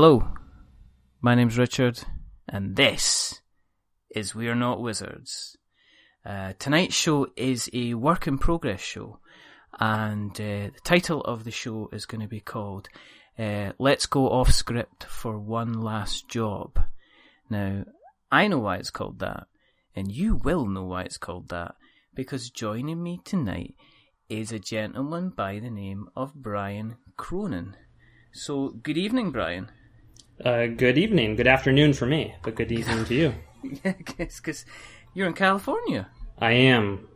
Hello, my name's Richard, and this is We're Not Wizards. Tonight's show is a work in progress show, and the title of the show is going to be called Let's Go Off Script for One Last Job. Now, I know why it's called that, and you will know why it's called that, because joining me tonight is a gentleman by the name of Brian Cronin. So, good evening, Brian. Good evening. Good afternoon for me, but good evening to you. Yeah, because you're in California. I am.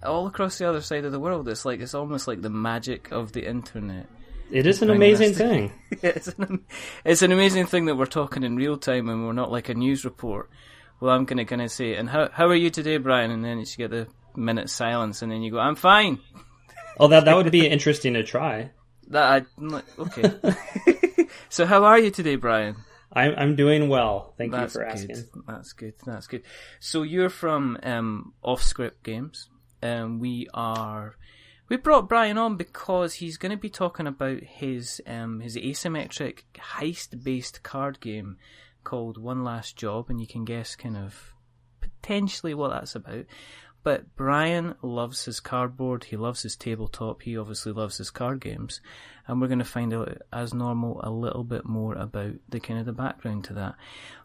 All across the other side of the world. It's almost like the magic of the internet. It is an amazing thing. It's an amazing thing that we're talking in real time and we're not like a news report. Well, I'm going to say, and how are you today, Brian? And then you get the minute silence, and then you go, I'm fine. Oh, that would be interesting to try. Okay. So how are you today, Brian? I'm doing well. Thank you for asking. That's good. So you're from Off Script Games. We brought Brian on because he's going to be talking about his asymmetric heist-based card game called One Last Job, and you can guess kind of potentially what that's about. But Brian loves his cardboard, he loves his tabletop, he obviously loves his card games, and we're going to find out, as normal, a little bit more about the background to that.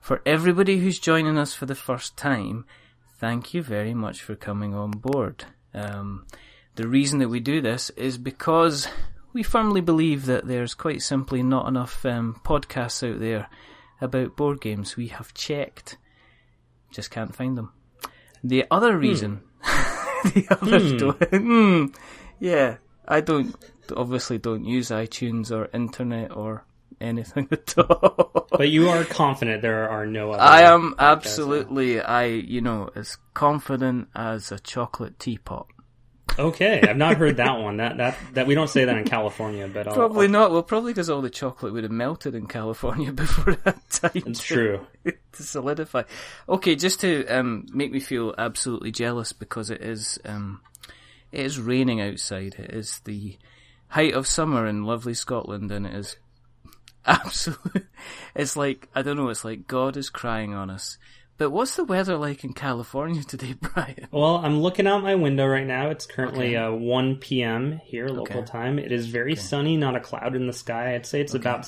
For everybody who's joining us for the first time, thank you very much for coming on board. The reason that we do this is because we firmly believe that there's quite simply not enough podcasts out there about board games. We have checked, just can't find them. The other reason, the others don't, I obviously don't use iTunes or internet or anything at all. But you are confident there are no other. I am absolutely, as confident as a chocolate teapot. Okay, I've not heard that one. That we don't say that in California, but probably not. Well, probably because all the chocolate would have melted in California before that time. It's true. To solidify. Okay, just to make me feel absolutely jealous because it is raining outside. It is the height of summer in lovely Scotland, and it is absolute. It's like, I don't know. It's like God is crying on us. But what's the weather like in California today, Brian? Well, I'm looking out my window right now. It's currently 1 p.m. here, local time. It is very sunny, not a cloud in the sky. I'd say it's about,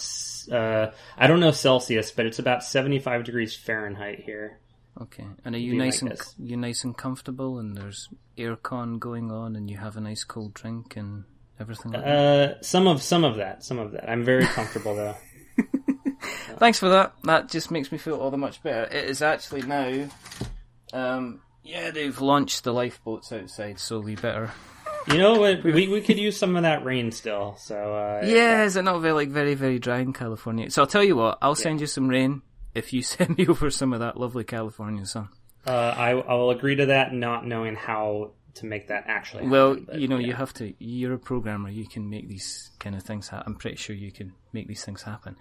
I don't know Celsius, but it's about 75 degrees Fahrenheit here. Okay. And are you nice and comfortable, and there's aircon going on, and you have a nice cold drink and everything like that? Some of that. I'm very comfortable, though. Thanks for that. That just makes me feel all the much better. It is actually now, they've launched the lifeboats outside, so we better... You know what? We could use some of that rain still. So is it not very, very, very dry in California? So I'll tell you what, I'll send you some rain if you send me over some of that lovely California sun. I will agree to that, not knowing how to make that actually happen. Well, you have to, you're a programmer, you can make these kind of things happen. I'm pretty sure you can make these things happen.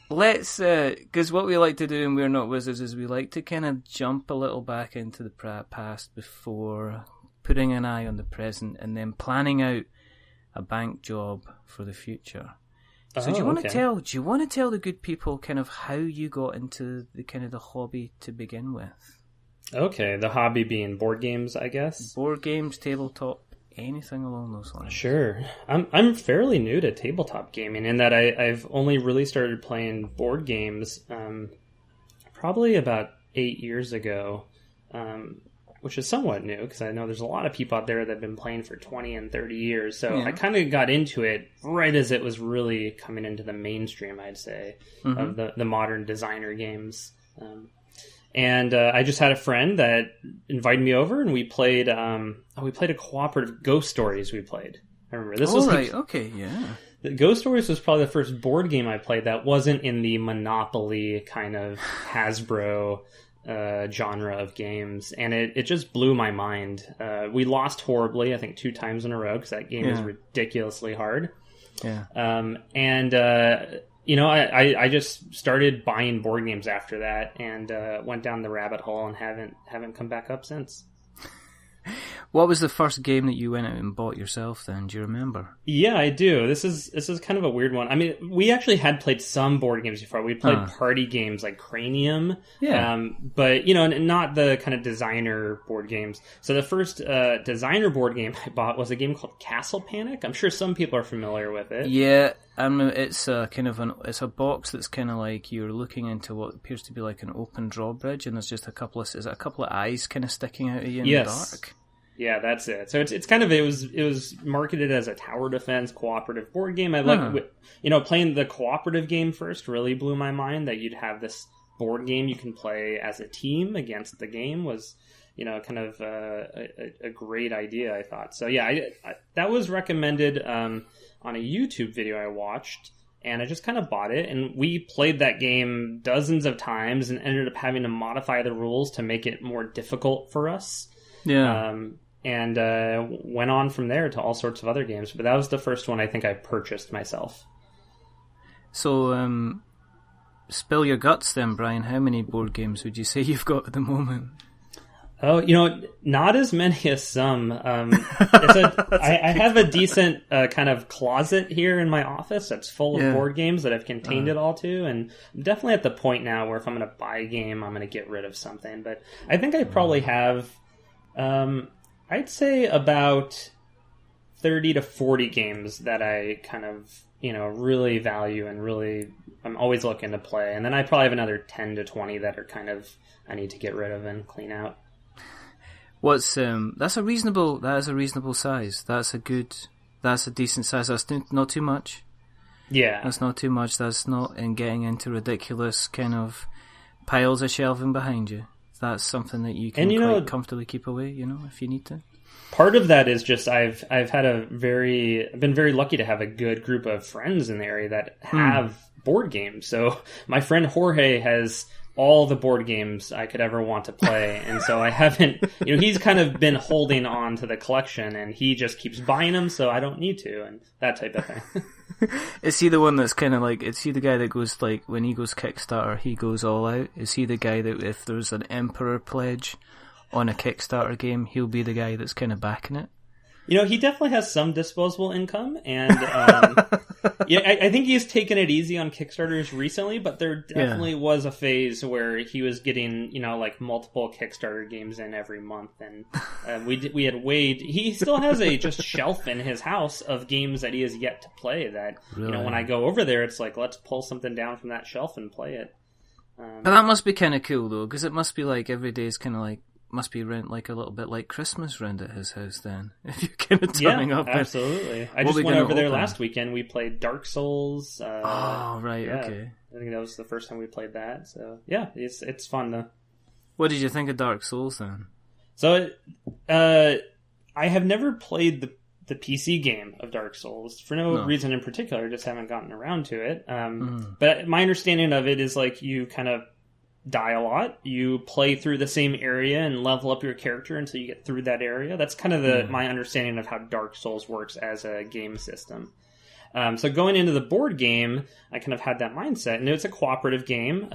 Let's, because what we like to do in We're Not Wizards is we like to kind of jump a little back into the past before putting an eye on the present and then planning out a bank job for the future. So do you want to tell the good people kind of how you got into the kind of the hobby to begin with? Okay, the hobby being board games, I guess. Board games, tabletop, anything along those lines. Sure. I'm fairly new to tabletop gaming in that I've only really started playing board games probably about 8 years ago, which is somewhat new because I know there's a lot of people out there that have been playing for 20 and 30 years. So I kind of got into it right as it was really coming into the mainstream, I'd say, of the modern designer games. And I just had a friend that invited me over, and we played. We played a cooperative Ghost Stories. We played. I remember this was right. Okay, yeah. The Ghost Stories was probably the first board game I played that wasn't in the Monopoly kind of Hasbro genre of games, and it just blew my mind. We lost horribly, I think 2 times in a row because that game is ridiculously hard. Yeah. I just started buying board games after that and went down the rabbit hole and haven't come back up since. What was the first game that you went out and bought yourself then? Do you remember? Yeah, I do. This is kind of a weird one. I mean, we actually had played some board games before. We played party games like Cranium. Yeah. But, not the kind of designer board games. So the first designer board game I bought was a game called Castle Panic. I'm sure some people are familiar with it. Yeah, it's a kind of it's a box that's kind of like you're looking into what appears to be like an open drawbridge, and there's just a couple of eyes kind of sticking out of you in the dark. Yeah, that's it. So it's kind of it was marketed as a tower defense cooperative board game. I like playing the cooperative game first really blew my mind that you'd have this board game you can play as a team against the game was kind of a great idea, I thought. So yeah, I that was recommended on a YouTube video I watched, and I just kind of bought it, and we played that game dozens of times and ended up having to modify the rules to make it more difficult for us. Yeah. And went on from there to all sorts of other games. But that was the first one I think I purchased myself. So, spill your guts then, Brian. How many board games would you say you've got at the moment? Oh, not as many as some. I have a decent kind of closet here in my office that's full of board games that I've contained it all to. And I'm definitely at the point now where if I'm going to buy a game, I'm going to get rid of something. But I think I probably have... I'd say about 30 to 40 games that I kind of, really value and really I'm always looking to play. And then I probably have another 10 to 20 that are kind of I need to get rid of and clean out. That's a reasonable size. That's a decent size. That's not too much. Yeah. That's not too much. That's not in getting into ridiculous kind of piles of shelving behind you. That's something that you can quite comfortably keep away, if you need to. Part of that is just I've been very lucky to have a good group of friends in the area that have board games. So my friend Jorge has all the board games I could ever want to play, and so I haven't. He's kind of been holding on to the collection, and he just keeps buying them, so I don't need to, and that type of thing. Is he the one that's kind of like, is he the guy that goes like, when he goes Kickstarter, he goes all out? Is he the guy that if there's an Emperor pledge on a Kickstarter game, he'll be the guy that's kind of backing it? He definitely has some disposable income, and I think he's taken it easy on Kickstarters recently, but there definitely was a phase where he was getting, like multiple Kickstarter games in every month, and we had weighed. He still has a just shelf in his house of games that he has yet to play that, really? When I go over there, it's like, let's pull something down from that shelf and play it. But that must be kind of cool, though, because it must be like every day is kind of like, must be rent like a little bit like Christmas round at his house then, if you're kind of turning up. Absolutely. I just went over there last weekend. We played Dark Souls. Okay. I think that was the first time we played that. So yeah, it's fun though. What did you think of Dark Souls then? So, I have never played the PC game of Dark Souls for no reason in particular. Just haven't gotten around to it. But my understanding of it is like you kind of die a lot. You play through the same area and level up your character until you get through that area. That's kind of my understanding of how Dark Souls works as a game system. So going into the board game, I kind of had that mindset, and it's a cooperative game.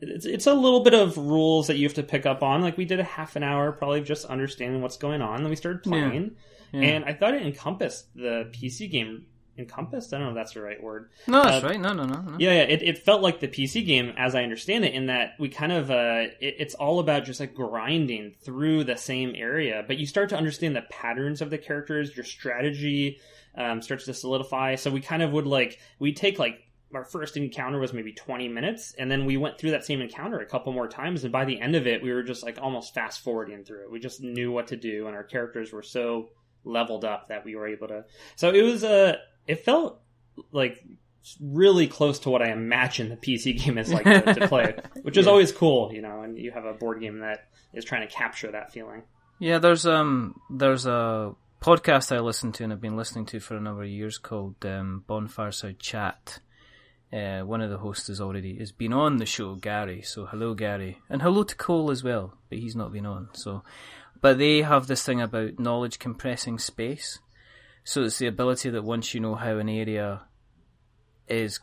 It's a little bit of rules that you have to pick up on. Like we did a half an hour, probably just understanding what's going on. Then we started playing, and I thought it encompassed the PC game. Encompassed? I don't know if that's the right word. No, that's right. No. Yeah. It felt like the PC game, as I understand it, in that we kind of it's all about just like grinding through the same area, but you start to understand the patterns of the characters. Your strategy starts to solidify. So we kind of we'd take our first encounter was maybe 20 minutes, and then we went through that same encounter a couple more times, and by the end of it, we were just like almost fast forwarding through it. We just knew what to do, and our characters were so leveled up that we were able to. So it was it felt like really close to what I imagine the PC game is like to play, which is always cool, and you have a board game that is trying to capture that feeling. Yeah, there's a podcast I listen to and I've been listening to for a number of years called Bonfireside Chat. One of the hosts has been on the show, Gary. So hello, Gary, and hello to Cole as well, but he's not been on. But they have this thing about knowledge compressing space. So it's the ability that once you know how an area is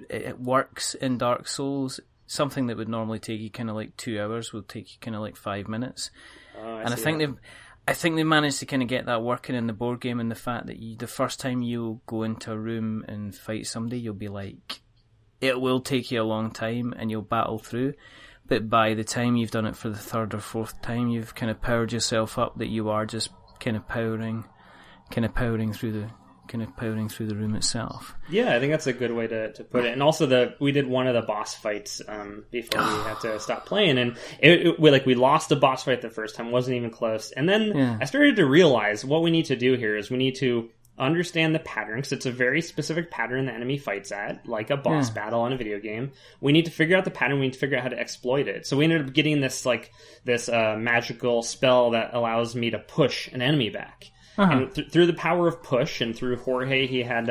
it works in Dark Souls, something that would normally take you kind of like 2 hours will take you kind of like 5 minutes. And I think they managed to kind of get that working in the board game, and the fact that the first time you go into a room and fight somebody, you'll be like, it will take you a long time and you'll battle through, but by the time you've done it for the third or fourth time, you've kind of powered yourself up that you are just kind of powering through the room itself. Yeah, I think that's a good way to put it. And also we did one of the boss fights before we had to stop playing, and we lost a boss fight the first time, wasn't even close. And then I started to realize what we need to do here is we need to understand the pattern, because it's a very specific pattern the enemy fights at, like a boss battle in a video game. We need to figure out the pattern, we need to figure out how to exploit it. So we ended up getting this magical spell that allows me to push an enemy back. And through the power of push, and through Jorge, he had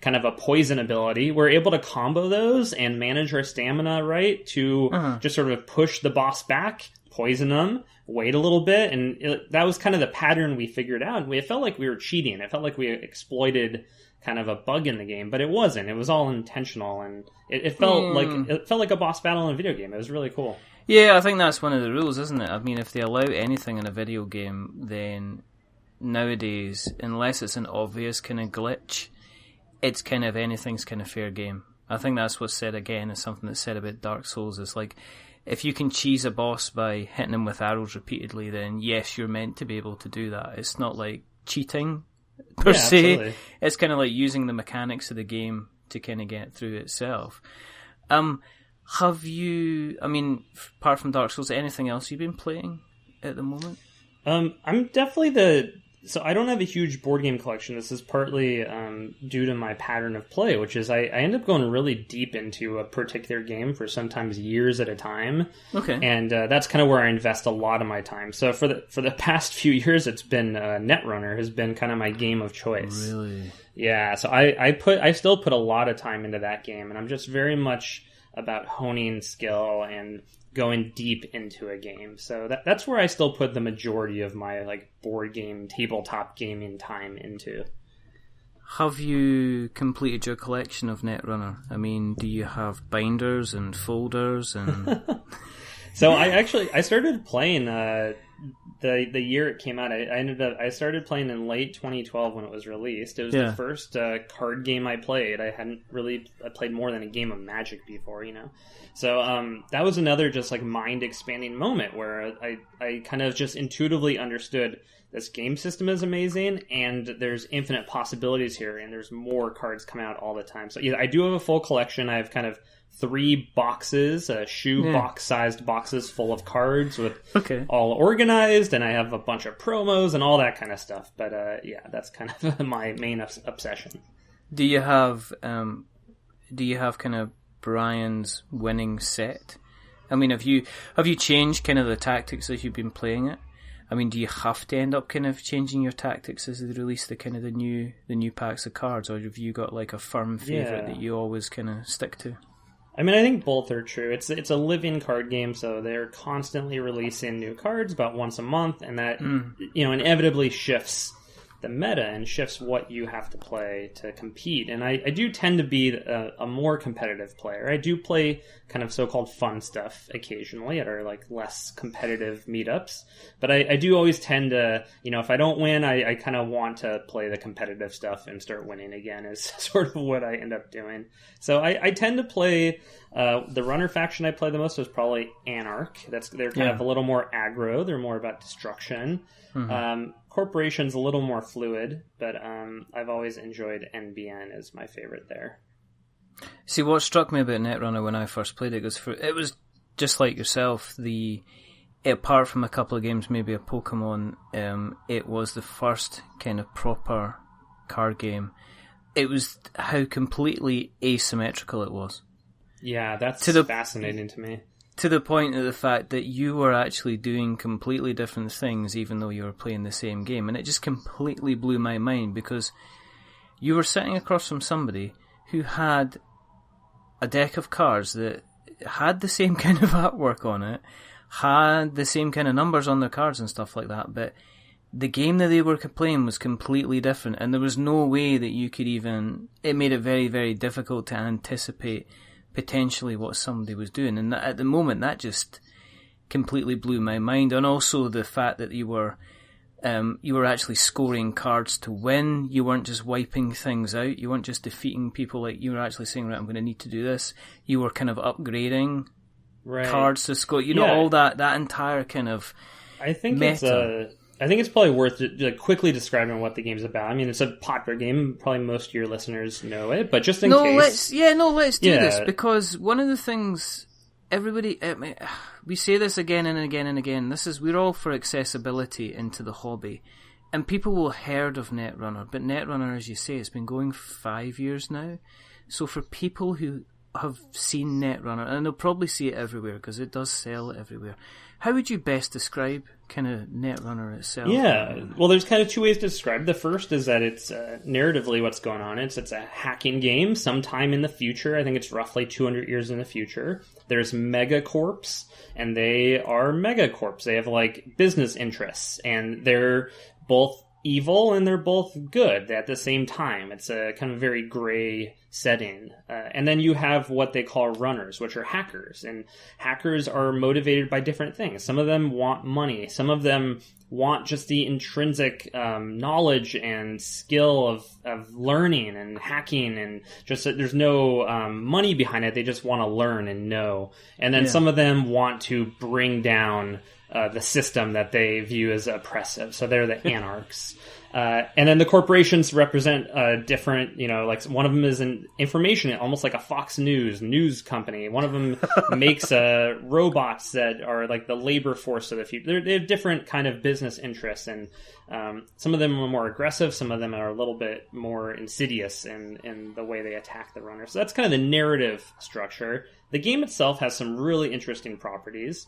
kind of a poison ability. We're able to combo those and manage our stamina, right, to just sort of push the boss back, poison them, wait a little bit, and that was kind of the pattern we figured out. It felt like we were cheating. It felt like we exploited kind of a bug in the game, but it wasn't. It was all intentional, and it felt like a boss battle in a video game. It was really cool. Yeah, I think that's one of the rules, isn't it? I mean, if they allow anything in a video game, then nowadays, unless it's an obvious kind of glitch, it's kind of anything's kind of fair game. I think that's what's said again, is something that's said about Dark Souls. It's like, if you can cheese a boss by hitting him with arrows repeatedly, then yes, you're meant to be able to do that. It's not like cheating per se. Absolutely. It's kind of like using the mechanics of the game to kind of get through itself. Have you, I mean, apart from Dark Souls, anything else you've been playing at the moment? I'm definitely so I don't have a huge board game collection. This is partly due to my pattern of play, which is I end up going really deep into a particular game for sometimes years at a time. Okay. And that's kind of where I invest a lot of my time. So for the past few years, it's been NetRunner has been kind of my game of choice. Really? Yeah. So I still put a lot of time into that game, and I'm just very much about honing skill and going deep into a game. So that's where I still put the majority of my board game, tabletop gaming time into. Have you completed your collection of NetRunner? I mean, do you have binders and folders and? So I started playing the year it came out. I started playing in late 2012 when it was released. It was the first card game I played. I played more than a game of Magic before, So that was another just mind expanding moment where I kind of just intuitively understood this game system is amazing, and there's infinite possibilities here, and there's more cards coming out all the time. So yeah, I do have a full collection. I have kind of 3 boxes, box-sized boxes full of cards with all organized, and I have a bunch of promos and all that kind of stuff. But that's kind of my main obsession. Do you have kind of Brian's winning set? I mean, have you changed kind of the tactics as you've been playing it? I mean, do you have to end up kind of changing your tactics as they release the new packs of cards, or have you got a firm favorite that you always kind of stick to? I mean, I think both are true. It's a living card game, so they're constantly releasing new cards about once a month, and that inevitably shifts the meta and shifts what you have to play to compete. And I do tend to be a more competitive player. I do play kind of so-called fun stuff occasionally at our less competitive meetups, but I do always tend to, if I don't win, I kind of want to play the competitive stuff and start winning again is sort of what I end up doing. So I tend to play the runner faction I play the most is probably Anarch. They're kind of a little more aggro. They're more about destruction. Mm-hmm. Corporation's a little more fluid, but I've always enjoyed NBN as my favorite there. See, what struck me about NetRunner when I first played it was just like yourself. Apart from a couple of games, maybe a Pokemon, it was the first kind of proper card game. It was how completely asymmetrical it was. Yeah, that's fascinating to me. To the point of the fact that you were actually doing completely different things even though you were playing the same game. And it just completely blew my mind because you were sitting across from somebody who had a deck of cards that had the same kind of artwork on it, had the same kind of numbers on their cards and stuff like that, but the game that they were playing was completely different, and there was no way that you could even... It made it very, very difficult to anticipate potentially what somebody was doing, and at the moment that just completely blew my mind, and also the fact that you were actually scoring cards to win. You weren't just wiping things out. You weren't just defeating people. Like, you were actually saying, right, I'm going to need to do this. You were kind of upgrading cards to score. You know, all that entire kind of I think meta. I think it's probably worth quickly describing what the game's about. I mean, it's a popular game. Probably most of your listeners know it, but just in case. Let's do this, because one of the things everybody, we say this again and again and again. We're all for accessibility into the hobby, and people will have heard of NetRunner, but NetRunner, as you say, it's been going 5 years now. So for people who have seen NetRunner, and they'll probably see it everywhere because it does sell everywhere, how would you best describe kind of NetRunner itself? Yeah, well, there's kind of two ways to describe it. The first is that it's narratively what's going on. It's a hacking game sometime in the future. I think it's roughly 200 years in the future. There's megacorps, and they are megacorps. They have like business interests, and they're both evil and they're both good at the same time. It's a kind of very gray setting. And then you have what they call runners, which are hackers. And hackers are motivated by different things. Some of them want money. Some of them want just the intrinsic knowledge and skill of learning and hacking, and just that there's no money behind it. They just want to learn and know. And then some of them want to bring down the system that they view as oppressive. So they're the anarchs. And then the corporations represent different, like one of them is an information, almost like a Fox news company. One of them makes robots that are like the labor force of the future. They have different kind of business interests, and some of them are more aggressive. Some of them are a little bit more insidious in the way they attack the runner. So that's kind of the narrative structure. The game itself has some really interesting properties.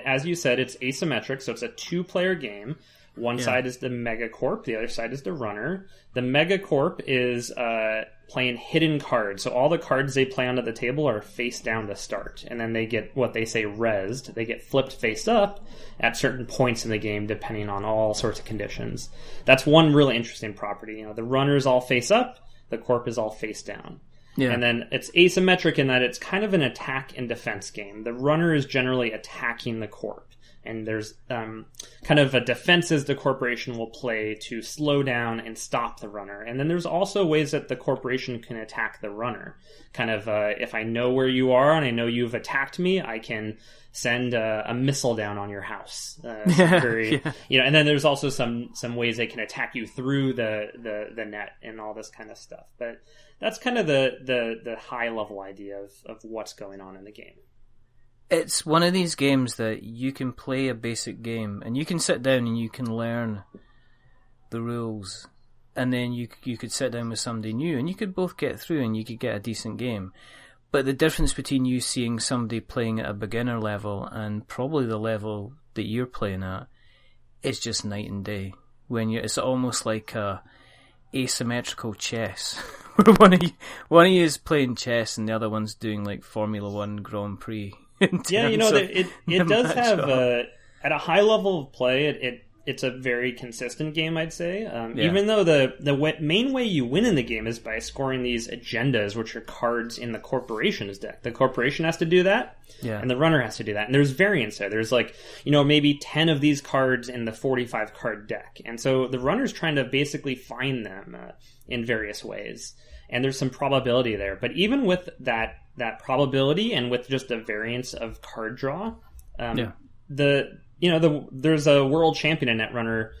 As you said, it's asymmetric, so it's a two-player game. One side is the megacorp, the other side is the runner. The megacorp is playing hidden cards, so all the cards they play onto the table are face down to start, and then they get what they say rezzed. They get flipped face up at certain points in the game, depending on all sorts of conditions. That's one really interesting property. The runner's all face up, the corp is all face down. Yeah. And then it's asymmetric in that it's kind of an attack and defense game. The runner is generally attacking the corp, and there's kind of a defenses the corporation will play to slow down and stop the runner. And then there's also ways that the corporation can attack the runner. Kind of, if I know where you are and I know you've attacked me, I can send a missile down on your house. And then there's also some ways they can attack you through the net and all this kind of stuff. But that's kind of the high level idea of what's going on in the game. It's one of these games that you can play a basic game and you can sit down and you can learn the rules, and then you could sit down with somebody new and you could both get through and you could get a decent game. But the difference between you seeing somebody playing at a beginner level and probably the level that you're playing at is just night and day. It's almost like a asymmetrical chess. one of you is playing chess and the other one's doing like Formula 1 Grand Prix. Yeah, it does have at a high level of play, it's a very consistent game, I'd say. Even though the main way you win in the game is by scoring these agendas, which are cards in the corporation's deck. The corporation has to do that, and the runner has to do that. And there's variance there. There's maybe 10 of these cards in the 45 card deck. And so the runner's trying to basically find them in various ways. And there's some probability there. But even with that probability and with just the variance of card draw, there's a world champion in NetRunner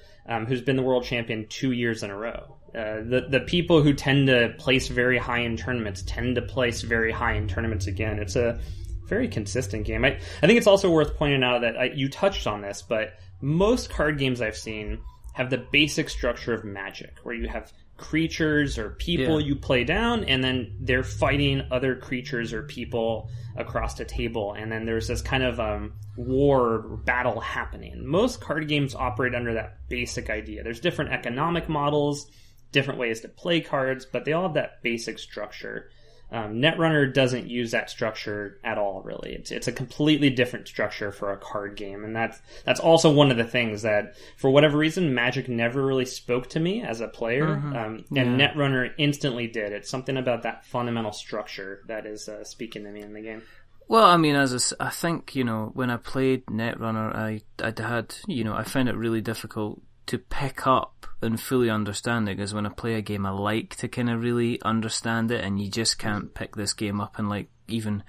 who's been the world champion 2 years in a row. The people who tend to place very high in tournaments tend to place very high in tournaments again. It's a very consistent game. I think it's also worth pointing out that you touched on this, but most card games I've seen have the basic structure of Magic, where you have creatures or people you play down, and then they're fighting other creatures or people across the table, and then there's this kind of war or battle happening. Most card games operate under that basic idea. There's different economic models, different ways to play cards, but they all have that basic structure. NetRunner doesn't use that structure at all, really. It's a completely different structure for a card game, and that's also one of the things that, for whatever reason, Magic never really spoke to me as a player, and NetRunner instantly did. It's something about that fundamental structure that is speaking to me in the game. Well, I mean, I think, when I played NetRunner, I had, I found it really difficult to pick up and fully understand it, because when I play a game, I like to kind of really understand it, and you just can't pick this game up in like even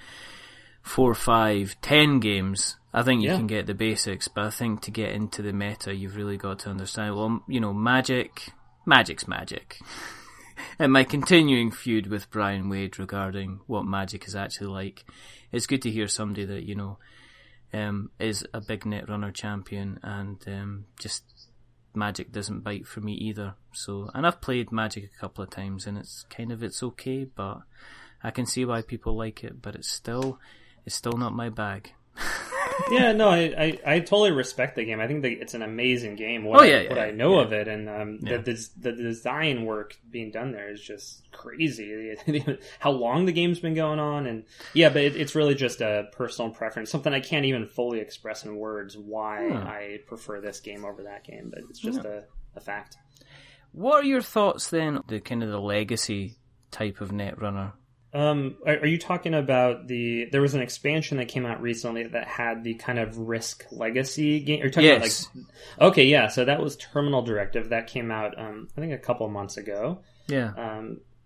4, 5, 10 games. I think you can get the basics, but I think to get into the meta, you've really got to understand. Well, magic's magic. And my continuing feud with Brian Wade regarding what magic is actually like, it's good to hear somebody that, is a big Netrunner champion, and just magic doesn't bite for me either. So, and I've played magic a couple of times, and it's okay, but I can see why people like it, but it's still not my bag. Yeah, no, I totally respect the game. I think that it's an amazing game. What I know of it, and the design work being done there is just crazy. How long the game's been going on, and but it's really just a personal preference, something I can't even fully express in words why I prefer this game over that game, but it's just a fact. What are your thoughts then, the kind of the legacy type of Netrunner? Are you talking about there was an expansion that came out recently that had the kind of Risk Legacy game? Are you talking about okay, yeah, so that was Terminal Directive. That came out, I think a couple months ago. Yeah.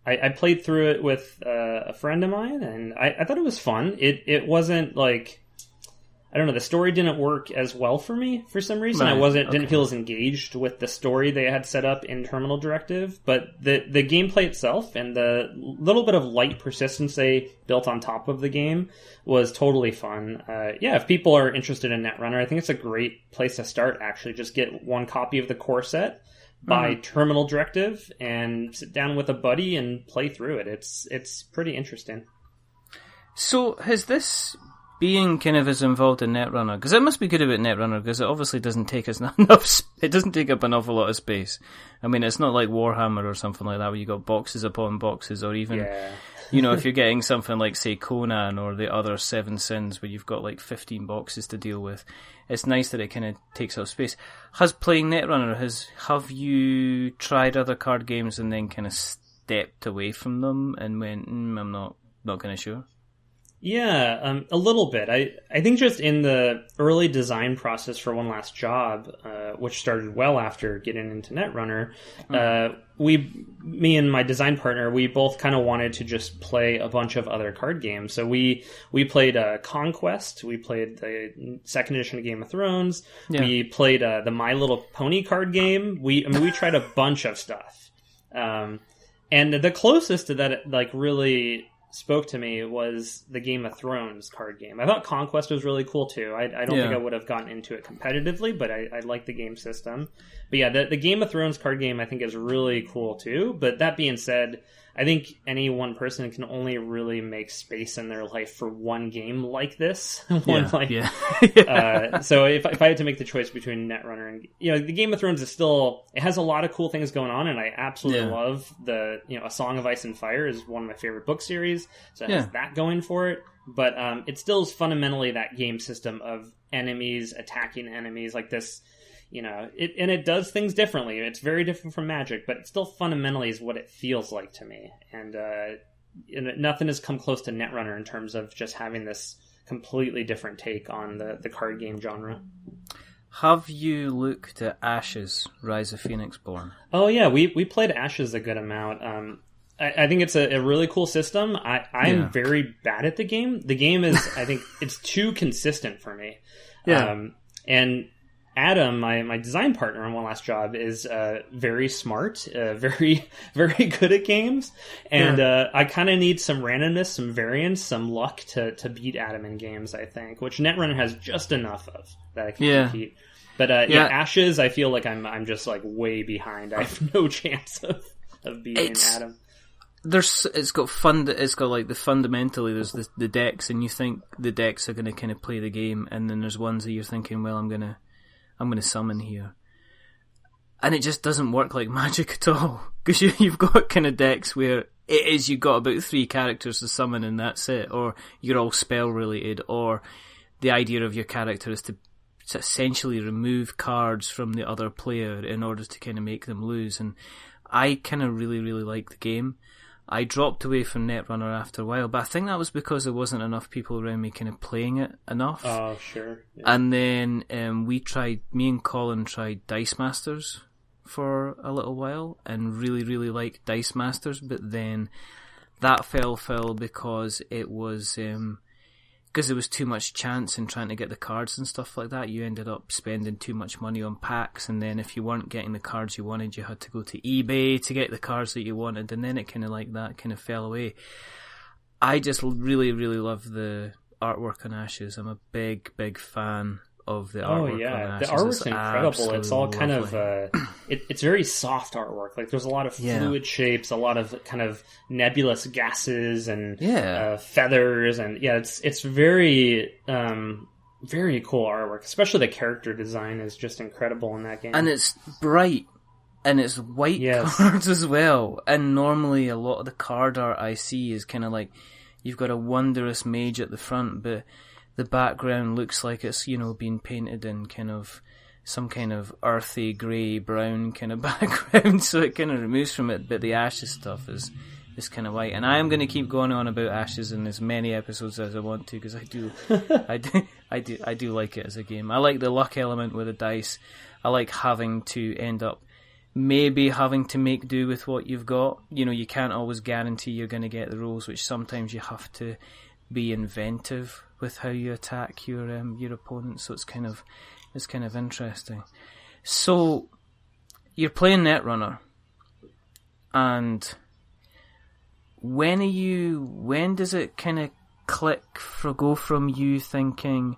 I played through it with a friend of mine, and I thought it was fun. It wasn't like, I don't know, the story didn't work as well for me for some reason. Right. I didn't feel as engaged with the story they had set up in Terminal Directive, but the gameplay itself and the little bit of light persistence they built on top of the game was totally fun. If people are interested in Netrunner, I think it's a great place to start, actually. Just get one copy of the core set, buy Terminal Directive, and sit down with a buddy and play through it. It's pretty interesting. So has this, being kind of as involved in Netrunner, because it must be good about Netrunner, because it obviously doesn't take us enough. It doesn't take up an awful lot of space. I mean, it's not like Warhammer or something like that, where you got boxes upon boxes, or even, if you're getting something like, say, Conan or the other Seven Sins, where you've got like 15 boxes to deal with. It's nice that it kind of takes up space. Has playing Netrunner, have you tried other card games and then kind of stepped away from them and went, I'm not kind of sure? Yeah, a little bit. I think just in the early design process for One Last Job, which started well after getting into Netrunner, me and my design partner, we both kind of wanted to just play a bunch of other card games. So we played Conquest, we played the second edition of Game of Thrones, we played the My Little Pony card game. We tried a bunch of stuff. And the closest to that, like, really spoke to me was the Game of Thrones card game. I thought Conquest was really cool too. I don't think I would have gotten into it competitively, but I like the game system. But yeah, the Game of Thrones card game I think is really cool too. But that being said, I think any one person can only really make space in their life for one game like this. So if I had to make the choice between Netrunner and, the Game of Thrones is still, it has a lot of cool things going on, and I absolutely love A Song of Ice and Fire is one of my favorite book series, so it has that going for it. But it still is fundamentally that game system of enemies attacking enemies like this. It does things differently. It's very different from Magic, but it still fundamentally is what it feels like to me. And nothing has come close to Netrunner in terms of just having this completely different take on the card game genre. Have you looked at Ashes, Rise of Phoenix Born? Oh yeah, we played Ashes a good amount. I think it's a really cool system. I'm very bad at the game. The game is, I think, it's too consistent for me. And Adam, my design partner on One Last Job, is very smart, very, very good at games, and I kind of need some randomness, some variance, some luck to beat Adam in games, I think, which Netrunner has just enough of that I can compete. But Ashes, I feel like I'm just like way behind. I have no chance of beating Adam. It's got like fundamentally there's the decks, and you think the decks are going to kind of play the game, and then there's ones that you're thinking, well, I'm going to summon here. And it just doesn't work like Magic at all. Because you've got kind of decks where you've got about 3 characters to summon and that's it. Or you're all spell related. Or the idea of your character is to essentially remove cards from the other player in order to kind of make them lose. And I kind of really, really like the game. I dropped away from NetRunner after a while, but I think that was because there wasn't enough people around me kind of playing it enough. Oh, sure. Yeah. And then me and Colin tried Dice Masters for a little while and really, really liked Dice Masters, but then that fell foul because it was because there was too much chance in trying to get the cards and stuff like that. You ended up spending too much money on packs, and then if you weren't getting the cards you wanted, you had to go to eBay to get the cards that you wanted, and then it kind of fell away. I just really, really love the artwork on Ashes. I'm a big, big fan of the artwork on Ashes. The artwork's incredible. It's all kind of it's very soft artwork. Like there's a lot of fluid shapes, a lot of kind of nebulous gases and feathers, and it's very very cool artwork. Especially the character design is just incredible in that game. And it's bright. And it's white cards as well. And normally a lot of the card art I see is kind of like you've got a wondrous mage at the front, but the background looks like it's, being painted in kind of some kind of earthy grey brown kind of background, so it kind of removes from it, but the Ashes stuff is kind of white. And I am going to keep going on about Ashes in as many episodes as I want to, because I do like it as a game. I like the luck element with the dice. I like having to end up maybe having to make do with what you've got. You can't always guarantee you're going to get the rolls, which sometimes you have to be inventive with how you attack your opponent. So it's kind of interesting. So you're playing NetRunner, and when does it kind of click go from you thinking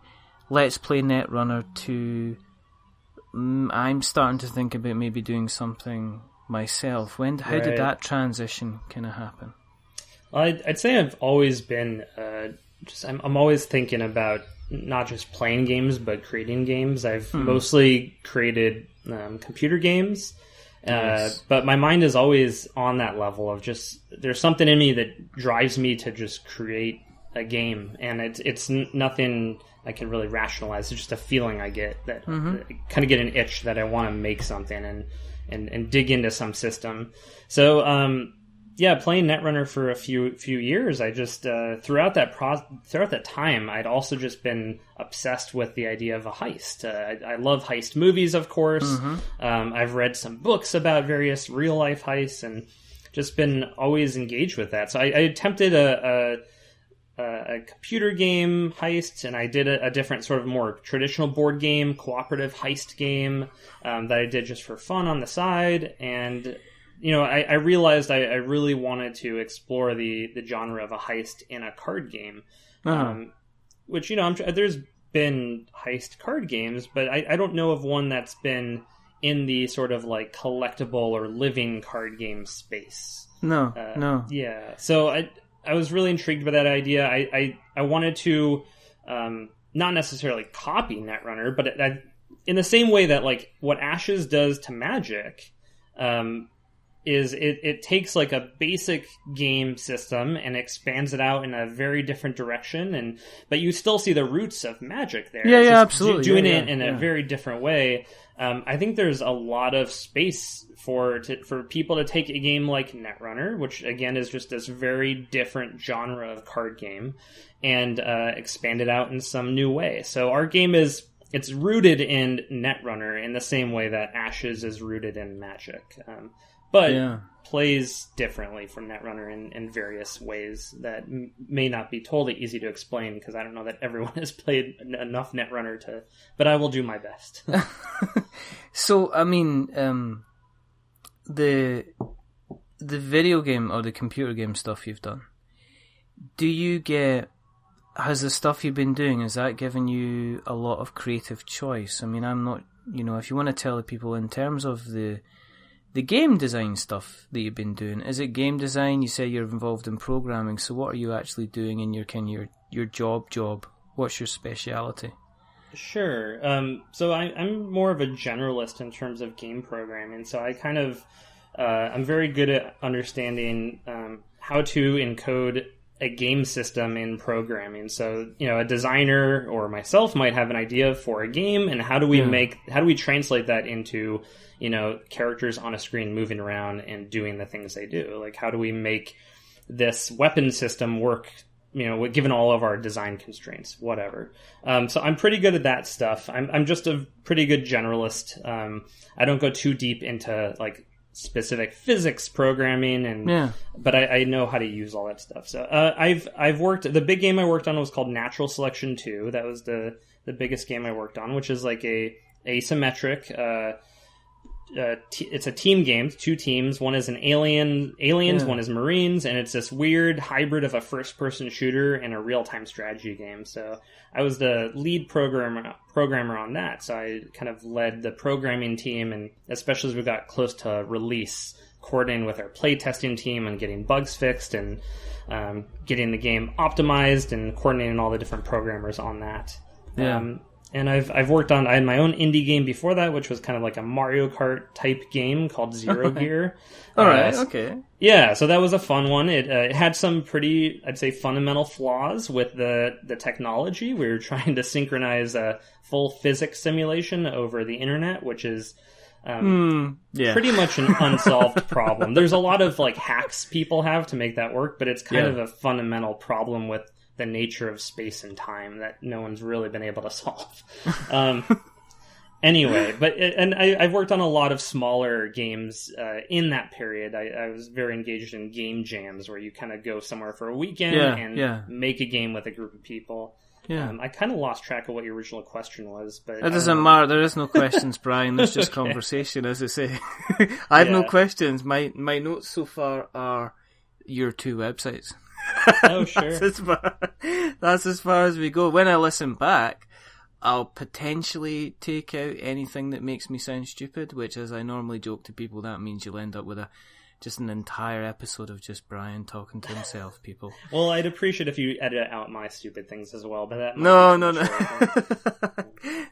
let's play NetRunner to I'm starting to think about maybe doing something myself? How did that transition kind of happen? I'd say I've always been I'm always thinking about not just playing games but creating games. I've mostly created computer games, but my mind is always on that level of just there's something in me that drives me to just create a game, and it's nothing I can really rationalize. It's just a feeling I get that I kind of get an itch that I want to make something and dig into some system. So playing NetRunner for a few years, I just throughout that time, I'd also just been obsessed with the idea of a heist. I love heist movies, of course. I've read some books about various real life heists, and just been always engaged with that. So I attempted a computer game heist, and I did a different sort of more traditional board game, cooperative heist game that I did just for fun on the side. And I realized I really wanted to explore the genre of a heist in a card game, which, there's been heist card games, but I don't know of one that's been in the sort of like collectible or living card game space. No. Yeah. So I was really intrigued by that idea. I wanted to not necessarily copy NetRunner, but in the same way that like what Ashes does to Magic, is it takes like a basic game system and expands it out in a very different direction, but you still see the roots of Magic there. Yeah, absolutely. Doing it in a very different way. I think there's a lot of space for people to take a game like NetRunner, which again is just this very different genre of card game, and expand it out in some new way. So our game it's rooted in NetRunner in the same way that Ashes is rooted in Magic. But plays differently from NetRunner in various ways that may not be totally easy to explain, because I don't know that everyone has played enough NetRunner to... But I will do my best. So, I mean, the video game or the computer game stuff you've done, has the stuff you've been doing, has that given you a lot of creative choice? I mean, I'm not... if you want to tell the people in terms of the game design stuff that you've been doing, is it game design? You say you're involved in programming, so what are you actually doing in your job? What's your speciality? Sure. So I'm more of a generalist in terms of game programming, so I kind of I'm very good at understanding how to encode a game system in programming. So, a designer or myself might have an idea for a game, and how do we translate that into characters on a screen moving around and doing the things they do? Like, how do we make this weapon system work, given all of our design constraints, whatever. So I'm pretty good at that stuff. I'm just a pretty good generalist. I don't go too deep into like specific physics programming, but I know how to use all that stuff. So I've worked. The big game I worked on was called Natural Selection 2. That was the biggest game I worked on, which is like a asymmetric. It's a team game, 2 teams. One is an aliens, one is Marines, and it's this weird hybrid of a first-person shooter and a real-time strategy game. So I was the lead programmer on that. So I kind of led the programming team, and especially as we got close to release, coordinating with our playtesting team and getting bugs fixed and getting the game optimized and coordinating all the different programmers on that. Yeah. And I had my own indie game before that, which was kind of like a Mario Kart type game called Zero Gear. All right, okay. Yeah, so that was a fun one. It had some pretty, I'd say, fundamental flaws with the technology. We were trying to synchronize a full physics simulation over the internet, which is pretty much an unsolved problem. There's a lot of like hacks people have to make that work, but it's kind of a fundamental problem with the nature of space and time that no one's really been able to solve. Anyway, I've worked on a lot of smaller games in that period. I was very engaged in game jams where you kind of go somewhere for a weekend and make a game with a group of people. Yeah. I kind of lost track of what your original question was, but it doesn't matter. There is no questions, Brian. There's just conversation, as I say. I have no questions. My notes so far are your 2 websites. Oh, sure. That's as far as we go. When I listen back, I'll potentially take out anything that makes me sound stupid, which, as I normally joke to people, that means you'll end up with just an entire episode of just Brian talking to himself, people. Well, I'd appreciate if you edit out my stupid things as well, but that No.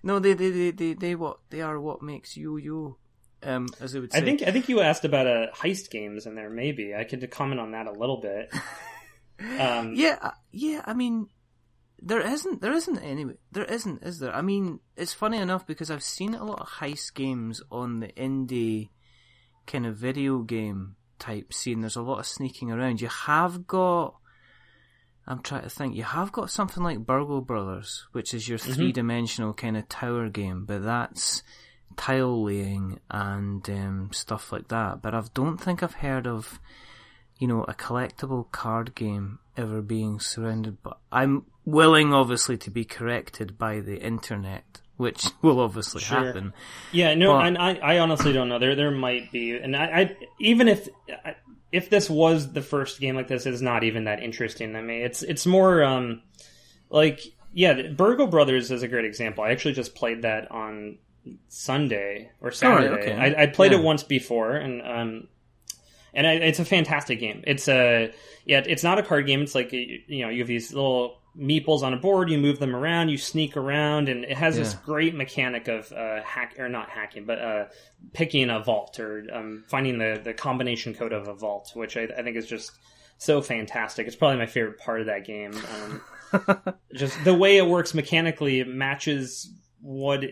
No, they are what makes you. As I would say. I think you asked about heist games in there. Maybe I could comment on that a little bit. I mean, there isn't anyway. There isn't, is there? I mean, it's funny enough because I've seen a lot of heist games on the indie kind of video game type scene. There's a lot of sneaking around. You have got, I'm trying to think, you have got something like Burgle Brothers, which is your 3-dimensional kind of tower game, but that's tile laying and stuff like that. But I don't think I've heard of a collectible card game ever being surrounded by... I'm willing, obviously, to be corrected by the internet, which will obviously happen. Yeah, no, and I honestly don't know. There might be, and I even if this was the first game like this, it's not even that interesting to me. It's more Burgle Brothers is a great example. I actually just played that on Sunday or Saturday. Oh, okay. I played it once before, and it's a fantastic game. It's it's not a card game. It's like you have these little meeples on a board. You move them around. You sneak around, and it has this great mechanic of picking a vault or finding the combination code of a vault, which I think is just so fantastic. It's probably my favorite part of that game. Just the way it works mechanically, it matches what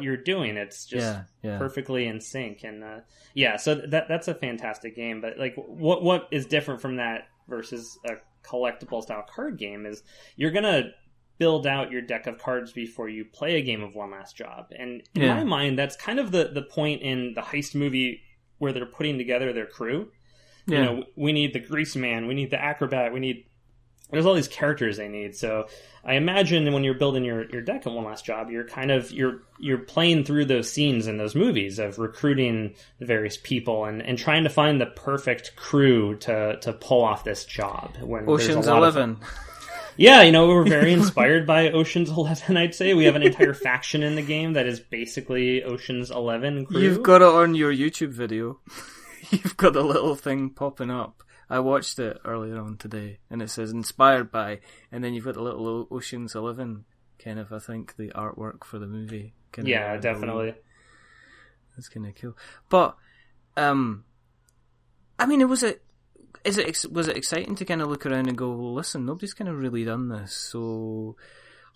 you're doing. It's just perfectly in sync, and so that's a fantastic game. But like what is different from that versus a collectible style card game is you're gonna build out your deck of cards before you play a game of One Last Job, and in my mind that's kind of the point in the heist movie where they're putting together their crew. We need the grease man, we need the acrobat, there's all these characters they need. So I imagine when you're building your deck of One Last Job, you're kind of you're playing through those scenes in those movies of recruiting the various people and trying to find the perfect crew to pull off this job. When Ocean's 11. Yeah, we're very inspired by Ocean's 11, I'd say. We have an entire faction in the game that is basically Ocean's 11 crew. You've got it on your YouTube video. You've got a little thing popping up. I watched it earlier on today, and it says inspired by, and then you've got the little Ocean's 11 kind of, I think, the artwork for the movie. Definitely. That's kind of cool. But, I mean, was it exciting to kind of look around and go, well, listen, nobody's kind of really done this, so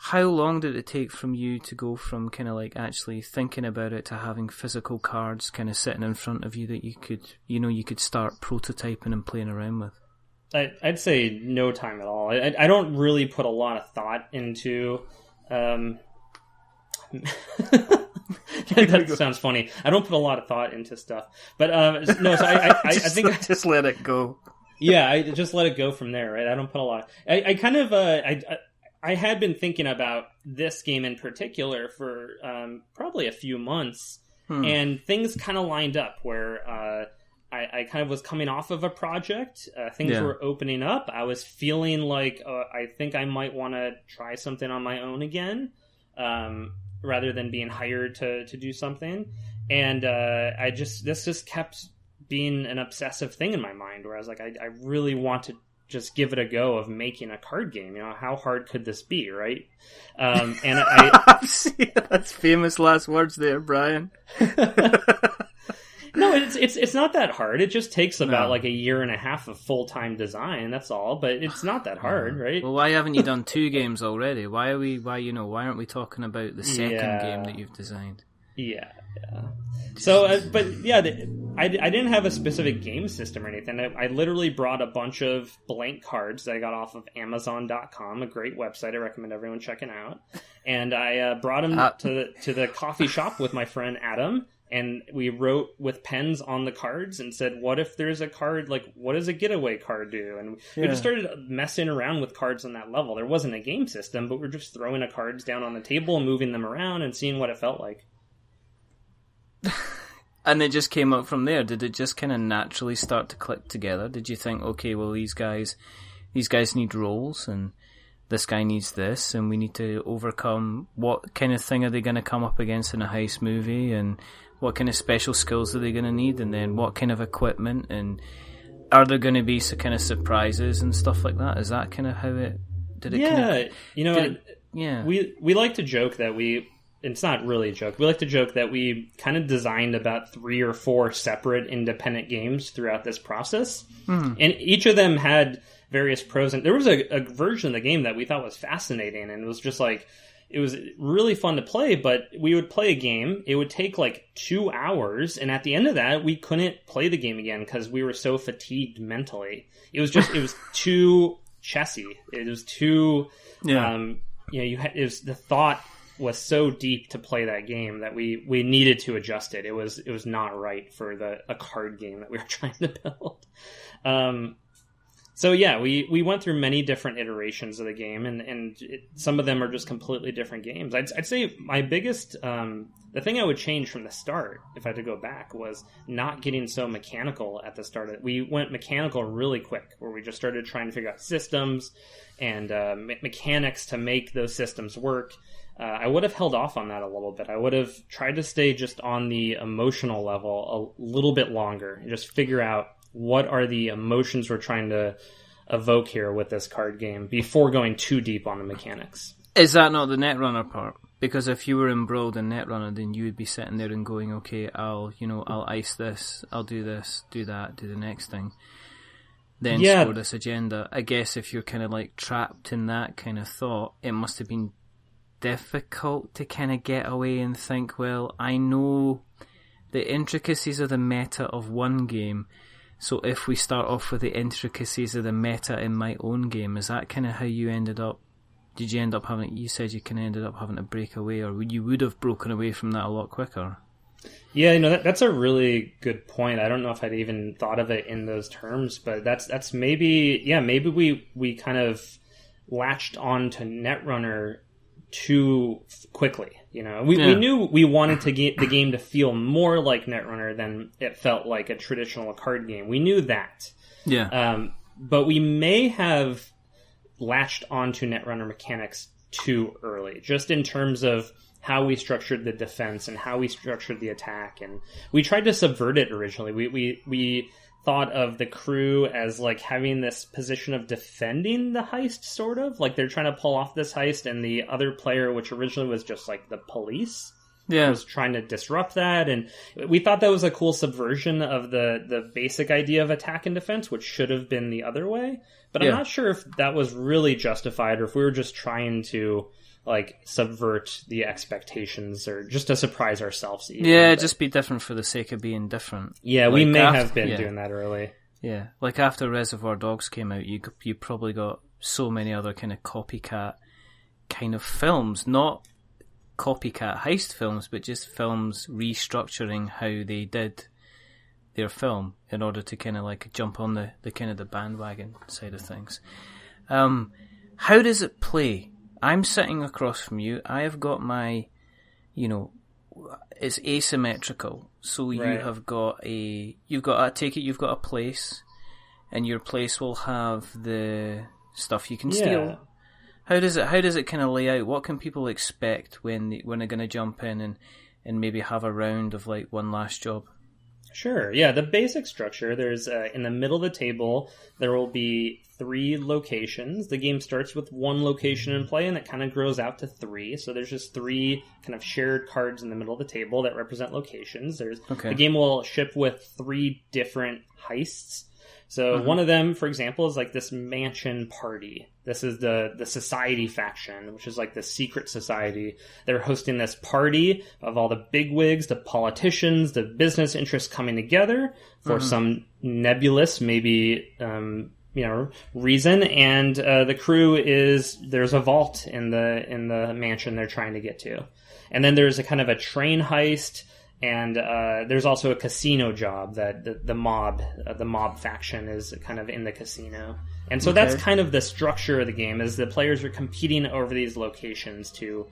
how long did it take from you to go from kind of like actually thinking about it to having physical cards kind of sitting in front of you that you could start prototyping and playing around with? I'd say no time at all. I don't really put a lot of thought into. That sounds funny. I don't put a lot of thought into stuff, but no. So I think just let it go. Yeah, I just let it go from there. Right. I don't put a lot. I kind of I had been thinking about this game in particular for probably a few months, and things kind of lined up where I kind of was coming off of a project. Things were opening up. I was feeling like I think I might want to try something on my own again. Rather than being hired to do something. And this just kept being an obsessive thing in my mind where I was like, I really want to just give it a go of making a card game. You know, how hard could this be, right? And that's famous last words there, Brian. No, it's not that hard. It just takes about like a year and a half of full-time design. That's all. But it's not that hard, right? Well, why haven't you done 2 games already? Why aren't we talking about the second game that you've designed? Yeah. So, I didn't have a specific game system or anything. I literally brought a bunch of blank cards that I got off of Amazon.com, a great website I recommend everyone checking out. And I brought them to the coffee shop with my friend Adam. And we wrote with pens on the cards and said, what if there's a card, like, what does a getaway card do? And we just started messing around with cards on that level. There wasn't a game system, but we're just throwing the cards down on the table and moving them around and seeing what it felt like. And it just came up from there. Did it just kind of naturally start to click together? Did you think, okay, well, these guys need roles, and this guy needs this, and we need to overcome, what kind of thing are they going to come up against in a heist movie, and what kind of special skills are they going to need, and then what kind of equipment, and are there going to be some kind of surprises and stuff like that? Is that kind of how it did? We like to joke that it's not really a joke. We like to joke that we kind of designed about 3 or 4 separate independent games throughout this process, and each of them had various pros. And there was a version of the game that we thought was fascinating, and it was just like, it was really fun to play, but we would play a game. It would take like 2 hours, and at the end of that, we couldn't play the game again because we were so fatigued mentally. It was too chessy. It was too, the thought was so deep to play that game that we needed to adjust it. It was not right for a card game that we were trying to build. So yeah, we went through many different iterations of the game, and some of them are just completely different games. I'd say my biggest, the thing I would change from the start, if I had to go back, was not getting so mechanical at the start. We went mechanical really quick, where we just started trying to figure out systems and mechanics to make those systems work. I would have held off on that a little bit. I would have tried to stay just on the emotional level a little bit longer and just figure out what are the emotions we're trying to evoke here with this card game before going too deep on the mechanics. Is that not the NetRunner part? Because if you were embroiled in NetRunner, then you would be sitting there and going, okay, I'll ice this, I'll do this, do that, do the next thing, then score this agenda. I guess if you're kind of like trapped in that kind of thought, it must have been difficult to kind of get away and think, well, I know the intricacies of the meta of one game, so if we start off with the intricacies of the meta in my own game, is that kind of how you ended up? Did you end up having? You said you kind of ended up having to break away, or you would have broken away from that a lot quicker. Yeah, that's a really good point. I don't know if I'd even thought of it in those terms, but that's maybe we kind of latched on to NetRunner too quickly. We knew we wanted to get the game to feel more like NetRunner than it felt like a traditional card game. We knew that. Yeah. But we may have latched onto NetRunner mechanics too early, just in terms of how we structured the defense and how we structured the attack. And we tried to subvert it originally. We thought of the crew as like having this position of defending the heist, sort of like they're trying to pull off this heist, and the other player, which originally was just like the police, was trying to disrupt that. And we thought that was a cool subversion of the basic idea of attack and defense, which should have been the other way. But I'm not sure if that was really justified, or if we were just trying to like subvert the expectations, or just to surprise ourselves even. Yeah, just be different for the sake of being different. Yeah, we may have been doing that early. Yeah, like after Reservoir Dogs came out, you probably got so many other kind of copycat kind of films, not copycat heist films, but just films restructuring how they did their film in order to kind of like jump on the kind of the bandwagon side of things. How does it play? I'm sitting across from you. I have got my, it's asymmetrical. So you have got you've got a place, and your place will have the stuff you can steal. How does it kind of lay out? What can people expect when they're going to jump in and maybe have a round of like one last job? Sure. Yeah, the basic structure, there's in the middle of the table, there will be 3 locations. The game starts with 1 location in play, and it kind of grows out to 3. So there's just 3 kind of shared cards in the middle of the table that represent locations. The game will ship with 3 different heists. So one of them, for example, is like this mansion party. This is the society faction, which is like the secret society. They're hosting this party of all the bigwigs, the politicians, the business interests coming together for some nebulous, maybe, reason. And the crew there's a vault in the mansion they're trying to get to. And then there's a kind of a train heist. And there's also a casino job that the mob faction is kind of in the casino. And so that's kind of the structure of the game, is the players are competing over these locations to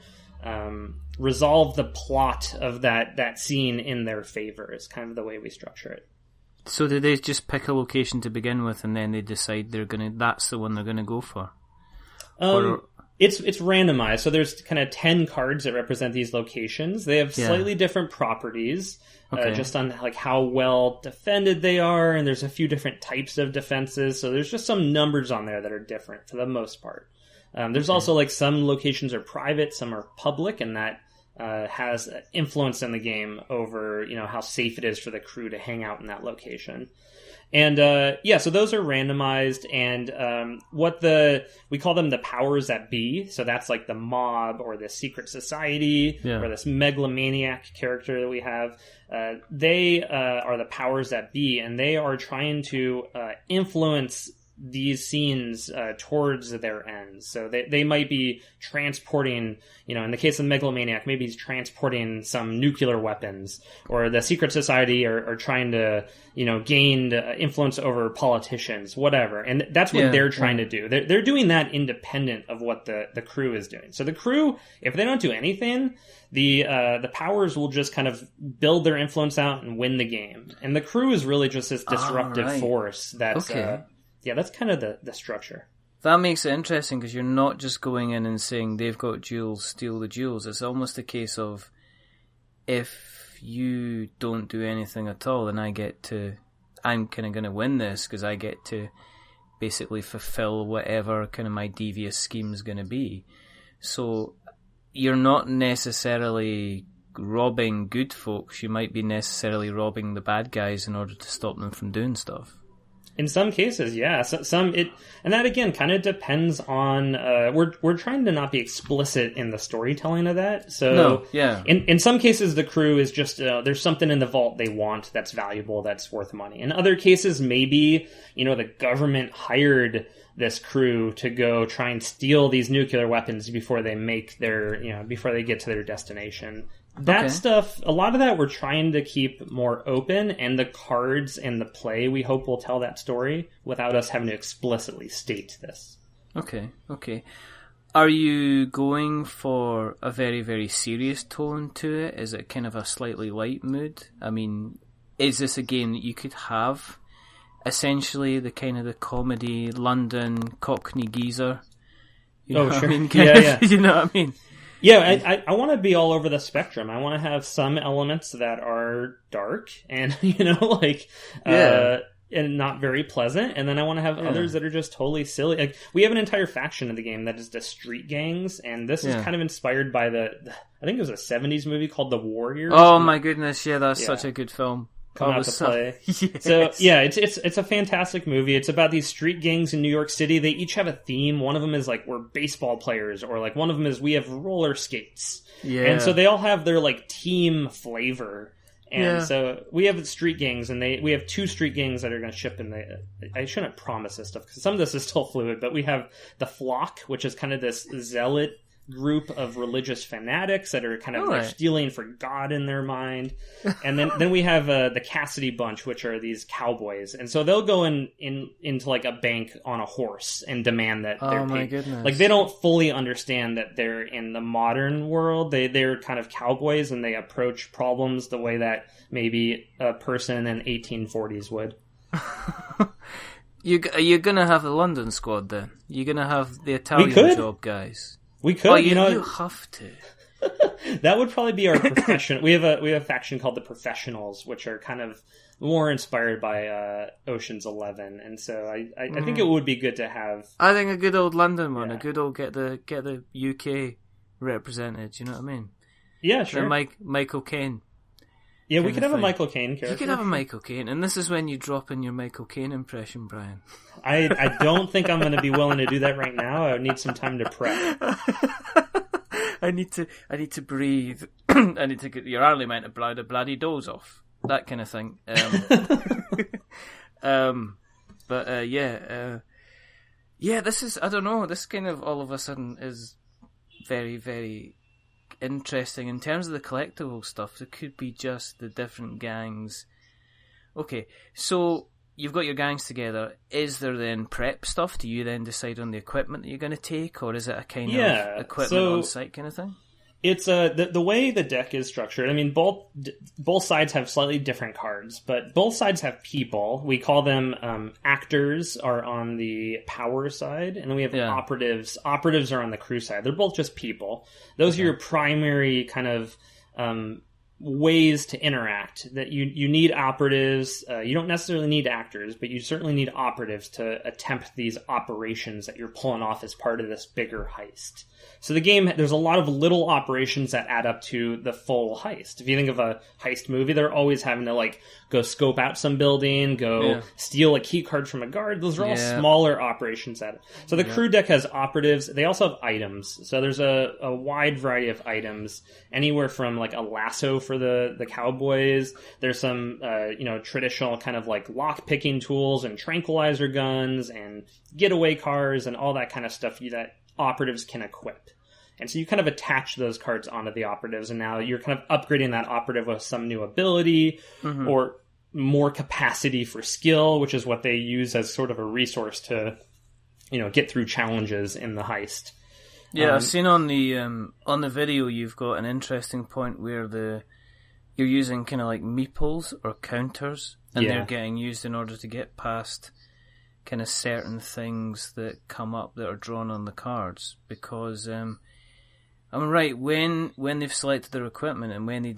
resolve the plot of that scene in their favor. It's kind of the way we structure it. So do they just pick a location to begin with, and then they decide that's the one they're gonna go for? It's randomized, so there's kind of 10 cards that represent these locations. They have slightly different properties, just on like how well defended they are, and there's a few different types of defenses, so there's just some numbers on there that are different for the most part. There's also like some locations are private, some are public, and that has influence in the game over how safe it is for the crew to hang out in that location. And so those are randomized, and we call them the powers that be. So that's like the mob or the secret society or this megalomaniac character that we have. They are the powers that be, and they are trying to influence these scenes towards their ends. So they might be transporting, in the case of the megalomaniac, maybe he's transporting some nuclear weapons, or the secret society are trying to, gain influence over politicians, whatever. And that's what they're trying to do. They're doing that independent of what the crew is doing. So the crew, if they don't do anything, the powers will just kind of build their influence out and win the game. And the crew is really just this disruptive force that's... that's kind of the structure. That makes it interesting, because you're not just going in and saying they've got jewels, steal the jewels. It's almost a case of, if you don't do anything at all, then I'm kind of going to win this, because I get to basically fulfill whatever kind of my devious scheme is going to be. So you're not necessarily robbing good folks. You might be necessarily robbing the bad guys in order to stop them from doing stuff. In some cases, yeah. And that again kind of depends on. We're trying to not be explicit in the storytelling of that. So in some cases, the crew is just there's something in the vault they want that's valuable, that's worth money. In other cases, maybe the government hired this crew to go try and steal these nuclear weapons before they before they get to their destination. That stuff, a lot of that we're trying to keep more open, and the cards and the play, we hope, will tell that story without us having to explicitly state this. Okay. Are you going for a very, very serious tone to it? Is it kind of a slightly light mood? I mean, is this a game that you could have essentially the kind of the comedy London Cockney geezer? You know what I mean? You know what I mean? Yeah, I want to be all over the spectrum. I want to have some elements that are dark and, and not very pleasant. And then I want to have others that are just totally silly. Like, we have an entire faction of the game that is the street gangs. And this is kind of inspired by I think it was a 70s movie called The Warriors. Oh my goodness. Yeah, that's such a good film. Come out to play. Yes. So yeah, it's a fantastic movie. It's about these street gangs in New York City. They each have a theme. One of them is like, we're baseball players, or like one of them is we have roller skates. Yeah. And so they all have their like team flavor. And so we have street gangs, and we have 2 street gangs that are going to ship in the... I shouldn't promise this stuff, because some of this is still fluid, but we have the Flock, which is kind of this zealot group of religious fanatics that are kind of like stealing for God in their mind. And then we have the Cassidy bunch, which are these cowboys. And so they'll go into like a bank on a horse and demand that they're paid. My goodness. Like, they don't fully understand that they're in the modern world. They're kind of cowboys, and they approach problems the way that maybe a person in 1840s would. You're gonna have the London squad then? You're gonna have the Italian job guys? We could, you have to. That would probably be our profession. We have a faction called the Professionals, which are kind of more inspired by Ocean's 11, and so I think it would be good to have. I think a good old London one, a good old get the UK represented. You know what I mean? Yeah, sure. Michael Caine. Yeah, we could have a Michael Caine character. You could have a Michael Caine, and this is when you drop in your Michael Caine impression, Brian. I don't think I'm going to be willing to do that right now. I would need some time to prep. I need to breathe. I need to get your early meant to blow the bloody doze off. That kind of thing. This is, I don't know, this kind of all of a sudden is very, very interesting. In terms of the collectible stuff, it could be just the different gangs. Okay, so you've got your gangs together. Is there then prep stuff? Do you then decide on the equipment that you're going to take, or is it a kind of equipment on site kind of thing? It's the way the deck is structured. I mean, both sides have slightly different cards, but both sides have people. We call them actors are on the power side, and then we have operatives. Operatives are on the crew side. They're both just people. Those are your primary kind of ways to interact. That you need operatives. You don't necessarily need actors, but you certainly need operatives to attempt these operations that you're pulling off as part of this bigger heist. So the game, there's a lot of little operations that add up to the full heist. If you think of a heist movie, they're always having to like go scope out some building, steal a key card from a guard. Those are all smaller operations. So the crew deck has operatives. They also have items. So there's a wide variety of items, anywhere from like a lasso for the cowboys. There's some traditional kind of like lock picking tools and tranquilizer guns and getaway cars and all that kind of stuff that operatives can equip. And so you kind of attach those cards onto the operatives, and now you're kind of upgrading that operative with some new ability or more capacity for skill, which is what they use as sort of a resource to, get through challenges in the heist. Yeah, I've seen on the video you've got an interesting point where you're using kind of like meeples or counters, and they're getting used in order to get past kind of certain things that come up that are drawn on the cards, because I'm right, when they've selected their equipment and when they've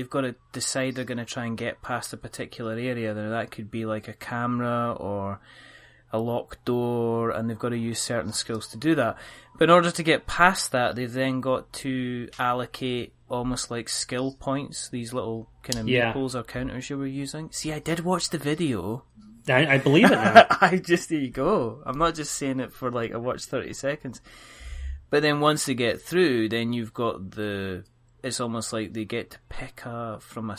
got to decide they're going to try and get past a particular area. Now that could be like a camera or a locked door, and they've got to use certain skills to do that. But in order to get past that, they've then got to allocate almost like skill points, these little kind of meeples or counters you were using. See, I did watch the video. I believe it now. There you go. I'm not just saying it for like I watched 30 seconds. But then once they get through, then you've got it's almost like they get to pick from a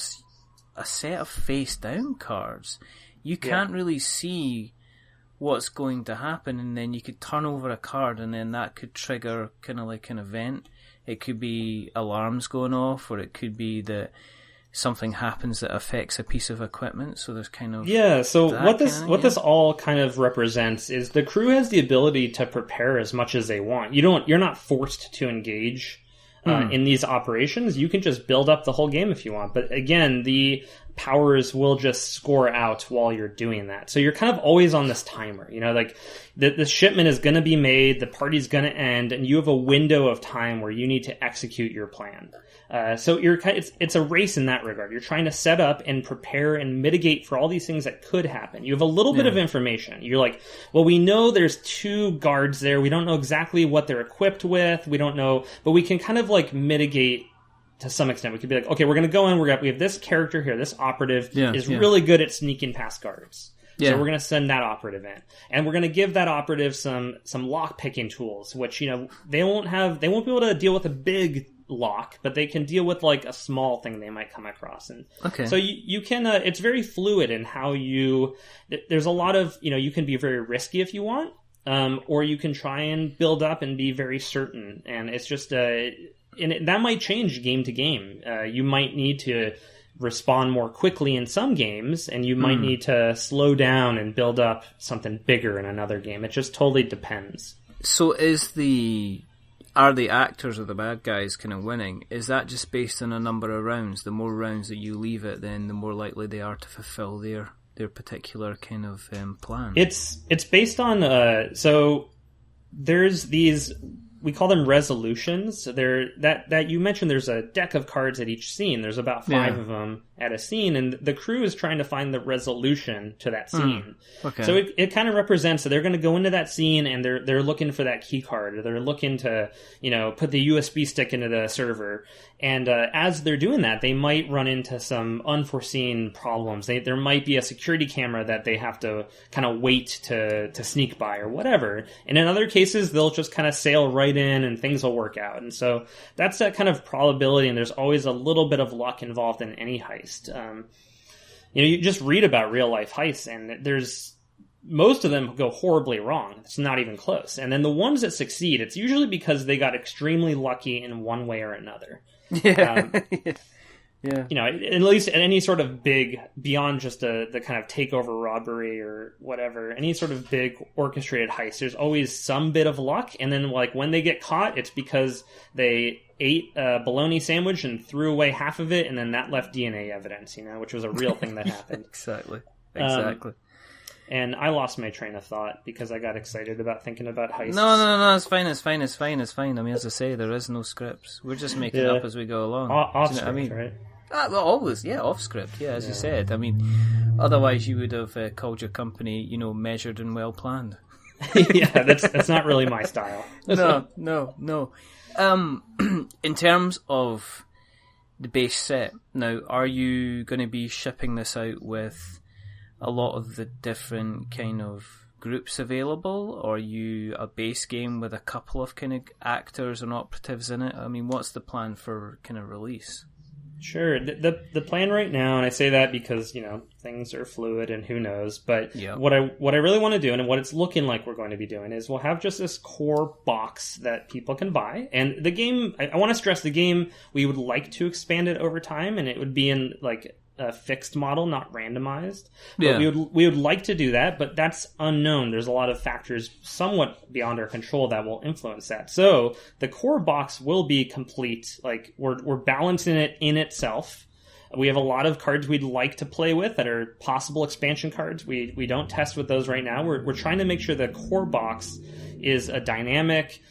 set of face down cards. You can't really see what's going to happen, and then you could turn over a card, and then that could trigger kind of like an event. It could be alarms going off, or it could be that something happens that affects a piece of equipment. So there's kind of so what this all kind of represents is the crew has the ability to prepare as much as they want. You're not forced to engage in these operations. You can just build up the whole game if you want, but again, the powers will just score out while you're doing that. So you're kind of always on this timer, like the shipment is going to be made, the party's going to end, and you have a window of time where you need to execute your plan. So it's a race in that regard. You're trying to set up and prepare and mitigate for all these things that could happen. You have a little bit of information. You're like, well, we know there's 2 guards there. We don't know exactly what they're equipped with. We don't know, but we can kind of like mitigate to some extent. We could be like, okay, we're going to go in. We have this character here. This operative is really good at sneaking past guards. So we're going to send that operative in, and we're going to give that operative some lock picking tools, which they won't be able to deal with a big lock, but they can deal with like a small thing they might come across. And okay. So you can, it's very fluid in how there's a lot of, you can be very risky if you want, or you can try and build up and be very certain. And it's just, that might change game to game. You might need to respond more quickly in some games, and you might need to slow down and build up something bigger in another game. It just totally depends. So are the actors or the bad guys kind of winning? Is that just based on a number of rounds? The more rounds that you leave it, then the more likely they are to fulfill their particular kind of plan. It's based on so there's these, we call them resolutions. So that you mentioned, there's a deck of cards at each scene. There's about 5 of them at a scene, and the crew is trying to find the resolution to that scene. Okay. So it kind of represents that they're going to go into that scene and they're looking for that key card, or they're looking to put the USB stick into the server. And as they're doing that, they might run into some unforeseen problems. There might be a security camera that they have to kind of wait to sneak by or whatever. And in other cases, they'll just kind of sail right in and things will work out. And so that's that kind of probability, and there's always a little bit of luck involved in any heist. You just read about real life heists, and most of them go horribly wrong. It's not even close. And then the ones that succeed, it's usually because they got extremely lucky in one way or another. Yeah. Yeah. At least at any sort of big, beyond just the kind of takeover robbery or whatever, any sort of big orchestrated heist, there's always some bit of luck. And then like when they get caught, it's because they ate a bologna sandwich and threw away half of it, and then that left DNA evidence, which was a real thing that happened. Exactly. And I lost my train of thought because I got excited about thinking about heists. No, it's fine. I mean, as I say, there is no scripts. We're just making it up as we go along. Off script, right? Well, always, off script, as you said. I mean, otherwise you would have called your company, measured and well planned. Yeah, that's not really my style. No. In terms of the base set, now, are you going to be shipping this out with a lot of the different kind of groups available, or are you a base game with a couple of kind of actors and operatives in it? I mean, what's the plan for kind of release? Sure. The plan right now, and I say that because, things are fluid and who knows, but what I really want to do, and what it's looking like we're going to be doing, is we'll have just this core box that people can buy. And the game, I want to stress, the game, we would like to expand it over time, and it would be in like a fixed model, not randomized. But we would like to do that, but that's unknown. There's a lot of factors somewhat beyond our control that will influence that. So the core box will be complete. Like we're balancing it in itself. We have a lot of cards we'd like to play with that are possible expansion cards. We don't test with those right now. We're trying to make sure the core box is a dynamic,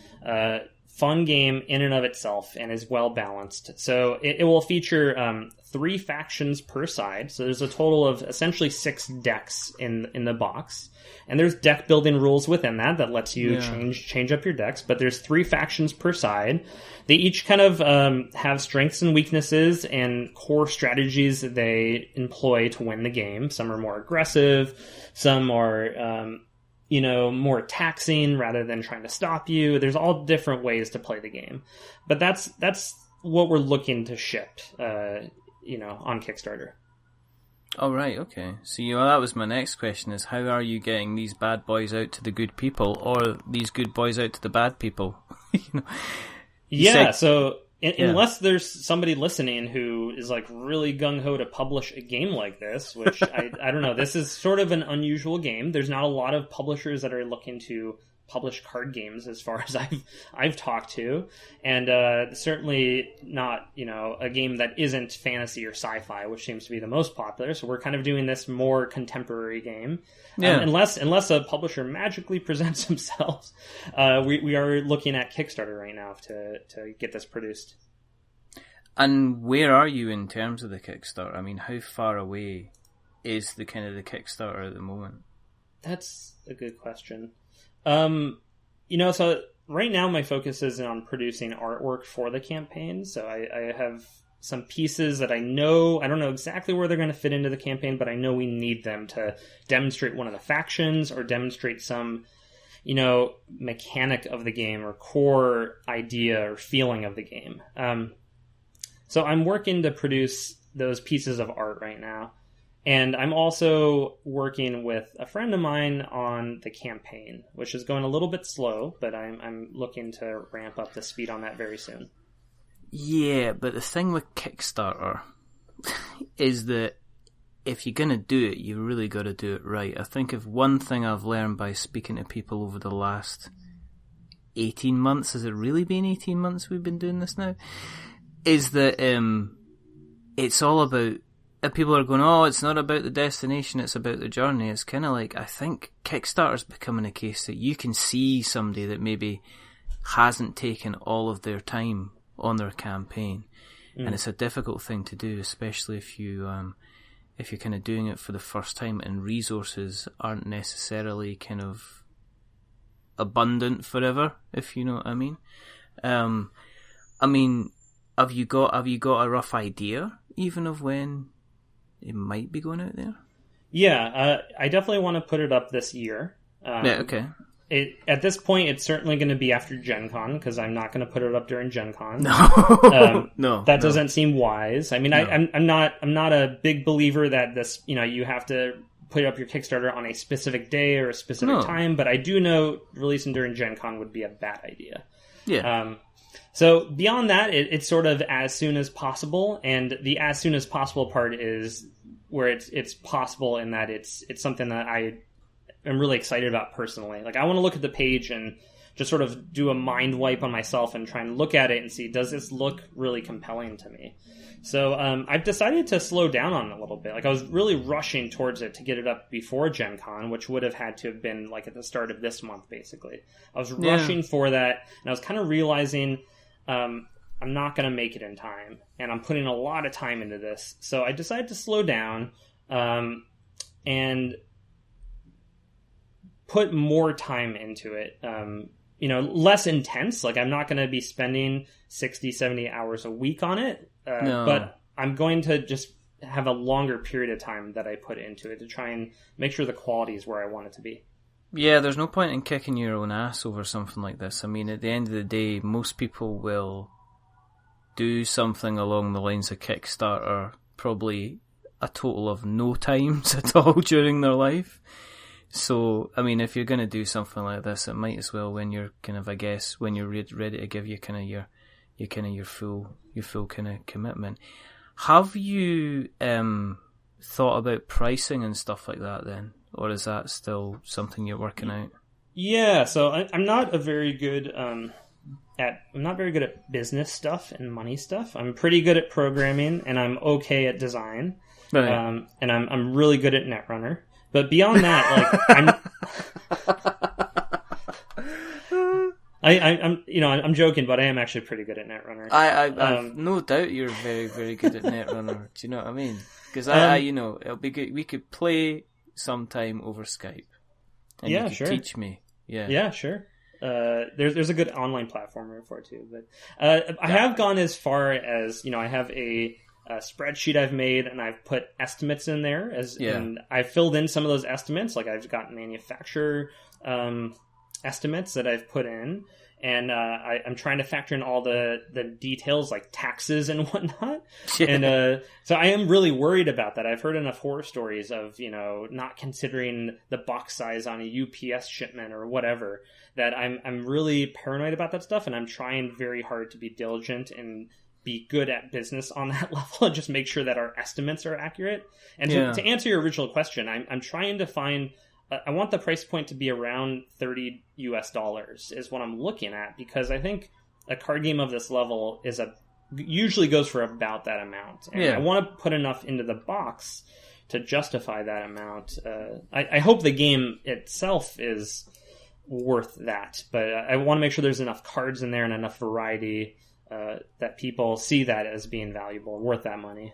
fun game in and of itself and is well balanced. So it will feature 3 factions per side. So there's a total of essentially 6 decks in the box. And there's deck building rules within that lets you change up your decks. But there's 3 factions per side. They each kind of have strengths and weaknesses and core strategies that they employ to win the game. Some are more aggressive. Some are more taxing rather than trying to stop you. There's all different ways to play the game. But that's what we're looking to ship, on Kickstarter. Oh, right, okay. So, that was my next question, is how are you getting these bad boys out to the good people, or these good boys out to the bad people? Unless there's somebody listening who is like really gung-ho to publish a game like this, which I don't know, this is sort of an unusual game. There's not a lot of publishers that are looking to publish card games as far as I've talked to, and certainly not a game that isn't fantasy or sci-fi, which seems to be the most popular. So we're kind of doing this more contemporary game. Unless a publisher magically presents themselves, we are looking at Kickstarter right now to get this produced. And where are you in terms of the Kickstarter? I mean, how far away is the Kickstarter at the moment? That's a good question. So right now my focus is on producing artwork for the campaign. So I have some pieces that I don't know exactly where they're going to fit into the campaign, but I know we need them to demonstrate one of the factions or demonstrate some mechanic of the game or core idea or feeling of the game. So I'm working to produce those pieces of art right now. And I'm also working with a friend of mine on the campaign, which is going a little bit slow, but I'm looking to ramp up the speed on that very soon. Yeah, but the thing with Kickstarter is that if you're going to do it, you really got to do it right. I think if one thing I've learned by speaking to people over the last 18 months, has it really been 18 months we've been doing this now? Is that it's all about, people are going, oh, it's not about the destination, it's about the journey. It's kind of like, I think Kickstarter's becoming a case that you can see somebody that maybe hasn't taken all of their time on their campaign. And it's a difficult thing to do, especially if you're kind of doing it for the first time and resources aren't necessarily kind of abundant forever, if you know what I mean. Have you got a rough idea even of when it might be going out there? Yeah, I definitely want to put it up this year. Yeah, okay. At this point, it's certainly going to be after Gen Con, because I'm not going to put it up during Gen Con. No, that doesn't seem wise. I mean, no. I'm not a big believer that this, you have to put up your Kickstarter on a specific day or a specific time, but I do know releasing during Gen Con would be a bad idea. Yeah. So beyond that, it's sort of as soon as possible, and the as soon as possible part is where it's possible in that it's something that I am really excited about personally. Like, I want to look at the page and just sort of do a mind wipe on myself and try and look at it and see, does this look really compelling to me? So I've decided to slow down on it a little bit. Like, I was really rushing towards it to get it up before Gen Con, which would have had to have been like at the start of this month, basically. I was rushing for that, and I was kind of realizing I'm not going to make it in time, and I'm putting a lot of time into this. So I decided to slow down and put more time into it. Less intense. Like, I'm not going to be spending 60, 70 hours a week on it. But I'm going to just have a longer period of time that I put into it to try and make sure the quality is where I want it to be. Yeah, there's no point in kicking your own ass over something like this. I mean, at the end of the day, most people will do something along the lines of Kickstarter probably a total of no times at all during their life. So, I mean, if you're going to do something like this, it might as well, when you're kind of, I guess, when you're ready to give you kind of your full kind of commitment. Have you thought about pricing and stuff like that then, or is that still something you're working out? Yeah, so I'm not very good at business stuff and money stuff. I'm pretty good at programming, and I'm okay at design, right. And I'm really good at NetRunner. But beyond that, I'm joking, but I am actually pretty good at NetRunner. I've no doubt you're very, very good at NetRunner. Do you know what I mean? Because it'll be good. We could play sometime over Skype, and you could teach me. Yeah, sure. There's a good online platform for it too. But I have gone as far as I have a spreadsheet I've made, and I've put estimates in there and I filled in some of those estimates. Like, I've got manufacturer estimates that I've put in, and I'm trying to factor in all the details like taxes and whatnot. And so I am really worried about that. I've heard enough horror stories of not considering the box size on a UPS shipment or whatever, that I'm really paranoid about that stuff, and I'm trying very hard to be diligent and be good at business on that level and just make sure that our estimates are accurate. And to answer your original question, I'm trying to find, I want the price point to be around $30 is what I'm looking at, because I think a card game of this level usually goes for about that amount. And I want to put enough into the box to justify that amount. I hope the game itself is worth that, but I want to make sure there's enough cards in there and enough variety that people see that as being valuable, worth that money.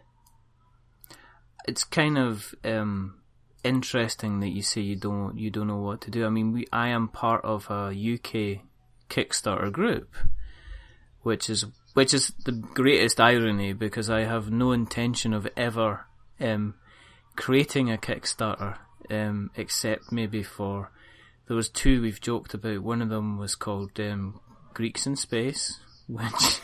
It's kind of interesting that you say you don't know what to do. I mean, I am part of a UK Kickstarter group, which is the greatest irony, because I have no intention of ever creating a Kickstarter, except maybe for There was two we've joked about. One of them was called Greeks in Space, which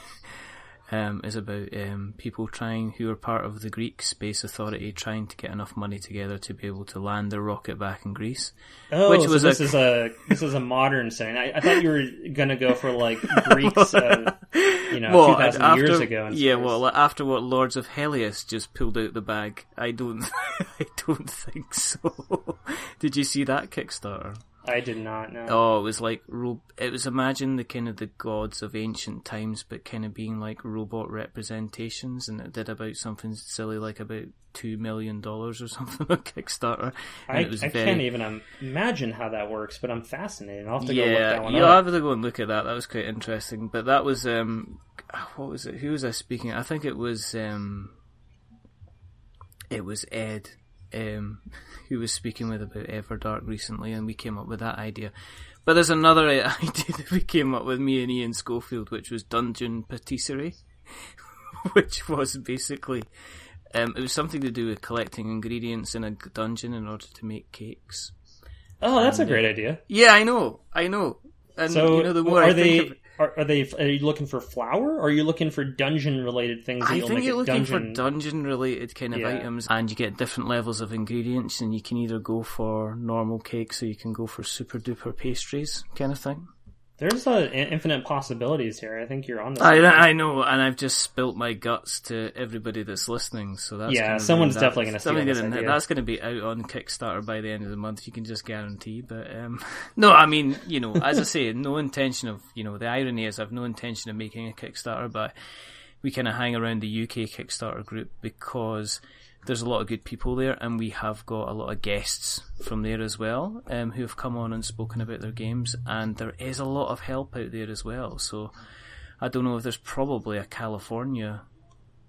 is about people who are part of the Greek Space Authority trying to get enough money together to be able to land their rocket back in Greece. Oh, which was this is a modern setting. I thought you were gonna go for like Greeks, 2,000 years ago. After what Lords of Helios just pulled out the bag, I don't think so. Did you see that Kickstarter? I did not know. Oh, it was like imagine the kind of the gods of ancient times, but kind of being like robot representations, and it did about something silly like about $2 million or something on Kickstarter. I can't even imagine how that works, but I'm fascinated. I'll have to go look that one up. You'll have to go and look at that. That was quite interesting. But that was what was it? Who was I speaking? I think it was Ed. Who was speaking with about Everdark recently, and we came up with that idea. But there's another idea that we came up with, me and Ian Schofield, which was dungeon patisserie, which was basically it was something to do with collecting ingredients in a dungeon in order to make cakes. Oh, that's a great idea. Yeah, I know. And so, the more are you looking for flour, or are you looking for dungeon-related things? I think you're looking for dungeon-related kind of items, and you get different levels of ingredients, and you can either go for normal cakes, or you can go for super-duper pastries, kind of thing. There's infinite possibilities here. I think you're on this. I know, and I've just spilt my guts to everybody that's listening. So that's someone's definitely going to see this idea. That's going to be out on Kickstarter by the end of the month. You can just guarantee. But no, I mean, as I say, no intention of the irony is I've no intention of making a Kickstarter, but we kind of hang around the UK Kickstarter group because there's a lot of good people there, and we have got a lot of guests from there as well, who have come on and spoken about their games, and there is a lot of help out there as well. So I don't know if there's probably a California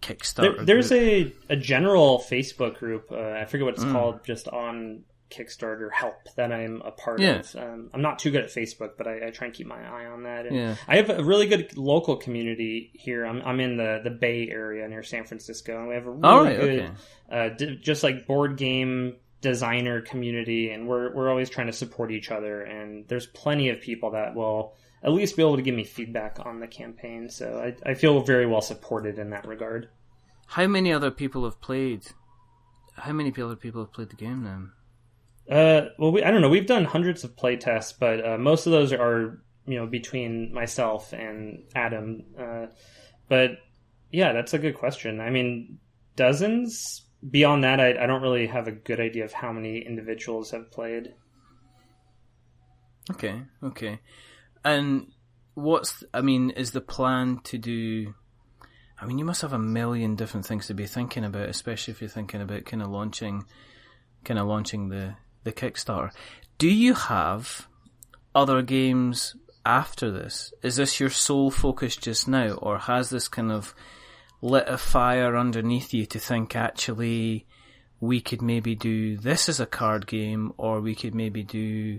Kickstarter There's group. a general Facebook group, I forget what it's called, just on Kickstarter help that I'm a part of. I'm not too good at Facebook, but I try and keep my eye on that. And I have a really good local community here. I'm in the Bay Area near San Francisco, and we have a really good, just like board game designer community, and we're always trying to support each other. And there's plenty of people that will at least be able to give me feedback on the campaign. So I feel very well supported in that regard. How many other people have played? How many other people have played the game then? Well, I don't know. We've done hundreds of play tests, but most of those are, between myself and Adam. But yeah, that's a good question. I mean, dozens. Beyond that, I don't really have a good idea of how many individuals have played. Okay. And is the plan to do... I mean, you must have a million different things to be thinking about, especially if you're thinking about kind of launching the Kickstarter. Do you have other games after this? Is this your sole focus just now, or has this kind of lit a fire underneath you to think, actually, we could maybe do this as a card game, or we could maybe do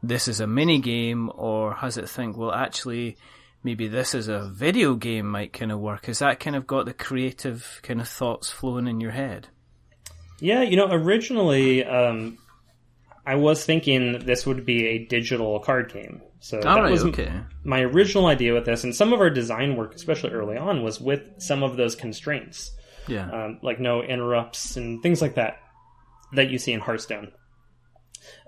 this as a mini game, or has it think, well, actually, maybe this as a video game might kind of work? Has that kind of got the creative kind of thoughts flowing in your head? Yeah, originally I was thinking this would be a digital card game. So that was my original idea with this. And some of our design work, especially early on, was with some of those constraints. Yeah. Like no interrupts and things like that you see in Hearthstone.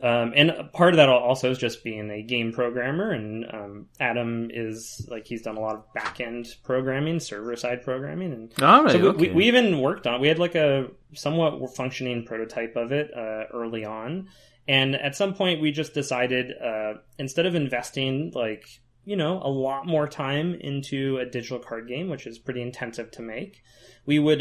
And part of that also is just being a game programmer, and Adam is he's done a lot of back-end programming, server-side programming, and we even worked on. We had a somewhat functioning prototype of it early on, and at some point we just decided instead of investing a lot more time into a digital card game, which is pretty intensive to make, we would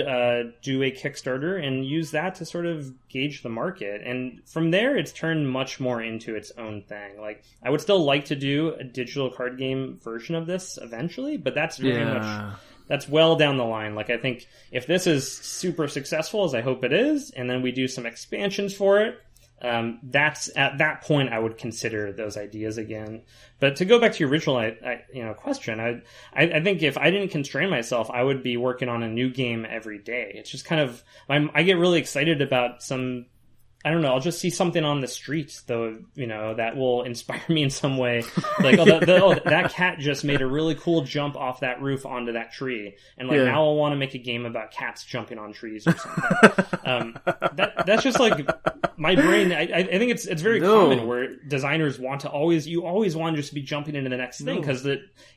do a Kickstarter and use that to sort of gauge the market. And from there, it's turned much more into its own thing. I would still like to do a digital card game version of this eventually, but that's very much... That's well down the line. I think if this is super successful, as I hope it is, and then we do some expansions for it, that's at that point I would consider those ideas again. But to go back to your original question, I think if I didn't constrain myself, I would be working on a new game every day. It's just kind of I get really excited about some I don't know, I'll just see something on the streets, though, that will inspire me in some way. Like, that cat just made a really cool jump off that roof onto that tree. And, now I want to make a game about cats jumping on trees or something. That's just, like, my brain. I think it's very common where designers you always want to just be jumping into the next thing, because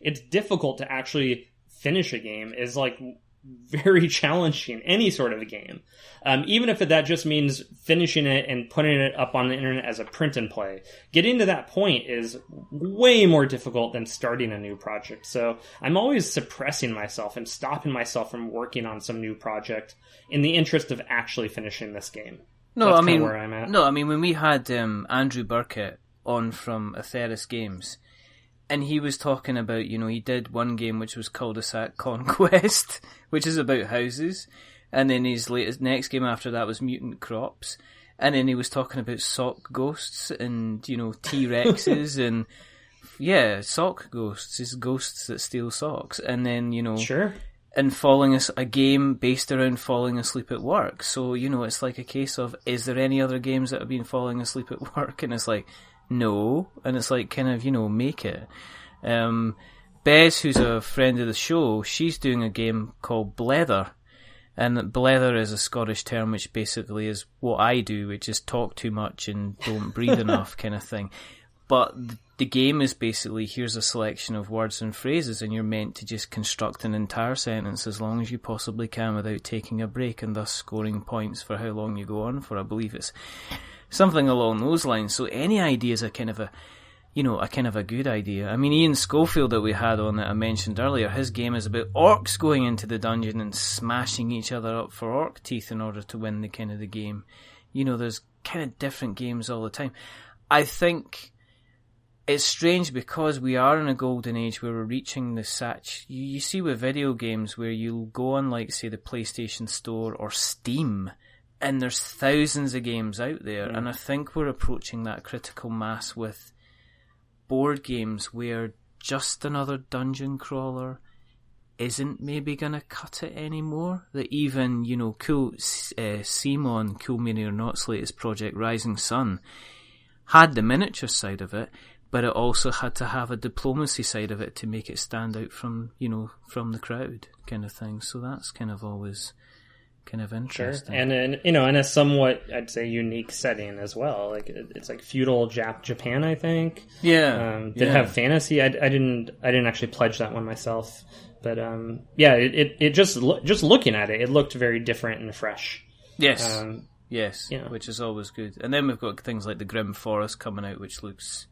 it's difficult to actually finish a game is, like, very challenging, any sort of a game. Even if that just means finishing it and putting it up on the internet as a print and play. Getting to that point is way more difficult than starting a new project. So I'm always suppressing myself and stopping myself from working on some new project in the interest of actually finishing this game. That's kind of where I'm at. No, I mean, when we had Andrew Burkett on from Atheris Games, and he was talking about, he did one game which was Cul-de-sac Conquest, which is about houses, and then his next game after that was Mutant Crops, and then he was talking about sock ghosts and, T-Rexes, and, sock ghosts is ghosts that steal socks, and then, Sure. And a game based around falling asleep at work. So, it's like a case of, is there any other games that have been falling asleep at work? And it's like, no, and it's like kind of, make it. Bez, who's a friend of the show, she's doing a game called Blether, and blether is a Scottish term which basically is what I do, which is talk too much and don't breathe enough kind of thing. But the game is basically, here's a selection of words and phrases, and you're meant to just construct an entire sentence as long as you possibly can without taking a break, and thus scoring points for how long you go on for. I believe it's something along those lines. So any idea is a kind of a good idea. I mean, Ian Schofield that we had on that I mentioned earlier, his game is about orcs going into the dungeon and smashing each other up for orc teeth in order to win the game. There's kind of different games all the time. I think it's strange because we are in a golden age where we're reaching the you see with video games where you'll go on, like, say, the PlayStation Store or Steam, and there's thousands of games out there, and I think we're approaching that critical mass with board games where just another dungeon crawler isn't maybe going to cut it anymore. That even, Simon, Cool Mini or Not's latest project, Rising Sun, had the miniature side of it, but it also had to have a diplomacy side of it to make it stand out from the crowd kind of thing. So that's kind of always kind of interesting. Sure. And in a somewhat, I'd say, unique setting as well. Like, it's like feudal Japan, I think. Yeah. Did have fantasy. I didn't actually pledge that one myself, but it just looking at it, it looked very different and fresh. Yes. Yes. Which is always good. And then we've got things like the Grim Forest coming out, which looks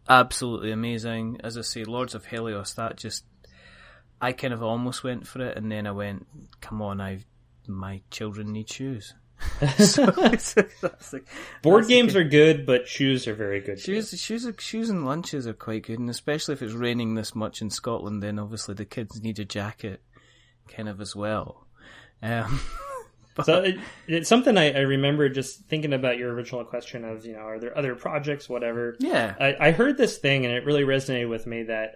absolutely amazing. As I say, Lords of Helios, I kind of almost went for it, and then I went, come on, my children need shoes. Board games are good, but shoes are very good. Shoes and lunches are quite good, and especially if it's raining this much in Scotland, then obviously the kids need a jacket, kind of as well. So it's something I remember just thinking about your original question of, are there other projects, whatever. Yeah. I heard this thing, and it really resonated with me that,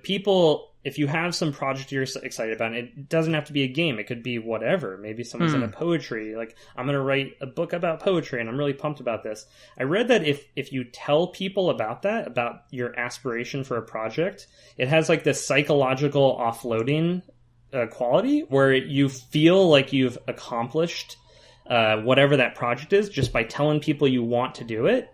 people, if you have some project you're excited about, it doesn't have to be a game. It could be whatever. Maybe someone's into poetry. Like, I'm going to write a book about poetry, and I'm really pumped about this. I read that if you tell people about your aspiration for a project, it has like this psychological offloading quality where you feel like you've accomplished whatever that project is just by telling people you want to do it.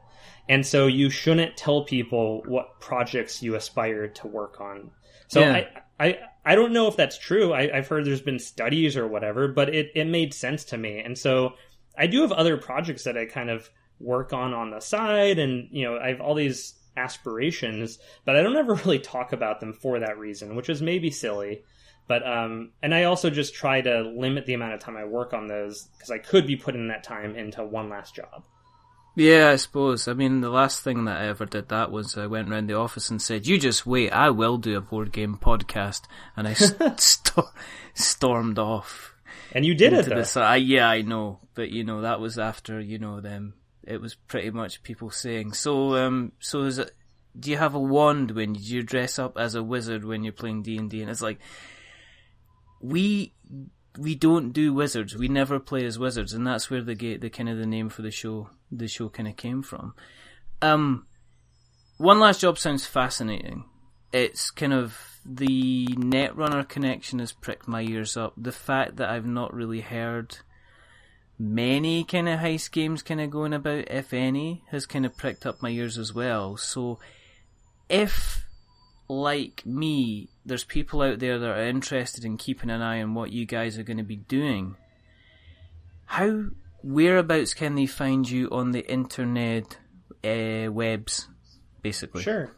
And so you shouldn't tell people what projects you aspire to work on. So I don't know if that's true. I've heard there's been studies or whatever, but it made sense to me. And so I do have other projects that I kind of work on the side, and I have all these aspirations, but I don't ever really talk about them for that reason, which is maybe silly. But and I also just try to limit the amount of time I work on those, because I could be putting that time into one last job. Yeah, I suppose. I mean, the last thing that I ever did that was I went around the office and said, "You just wait, I will do a board game podcast," and I stormed off. And you did it, though. Yeah, I know, but that was after them. It was pretty much people saying, "So is it? Do you have a wand when do you dress up as a wizard when you're playing D&D?" And it's like, we we don't do wizards. We never play as wizards, and that's where the kind of the name for the show kind of came from. One Last Job sounds fascinating. It's kind of the NetRunner connection has pricked my ears up. The fact that I've not really heard many kind of heist games kind of going about, if any, has kind of pricked up my ears as well. So if, like me, there's people out there that are interested in keeping an eye on what you guys are going to be doing, whereabouts can they find you on the internet webs, basically? Sure.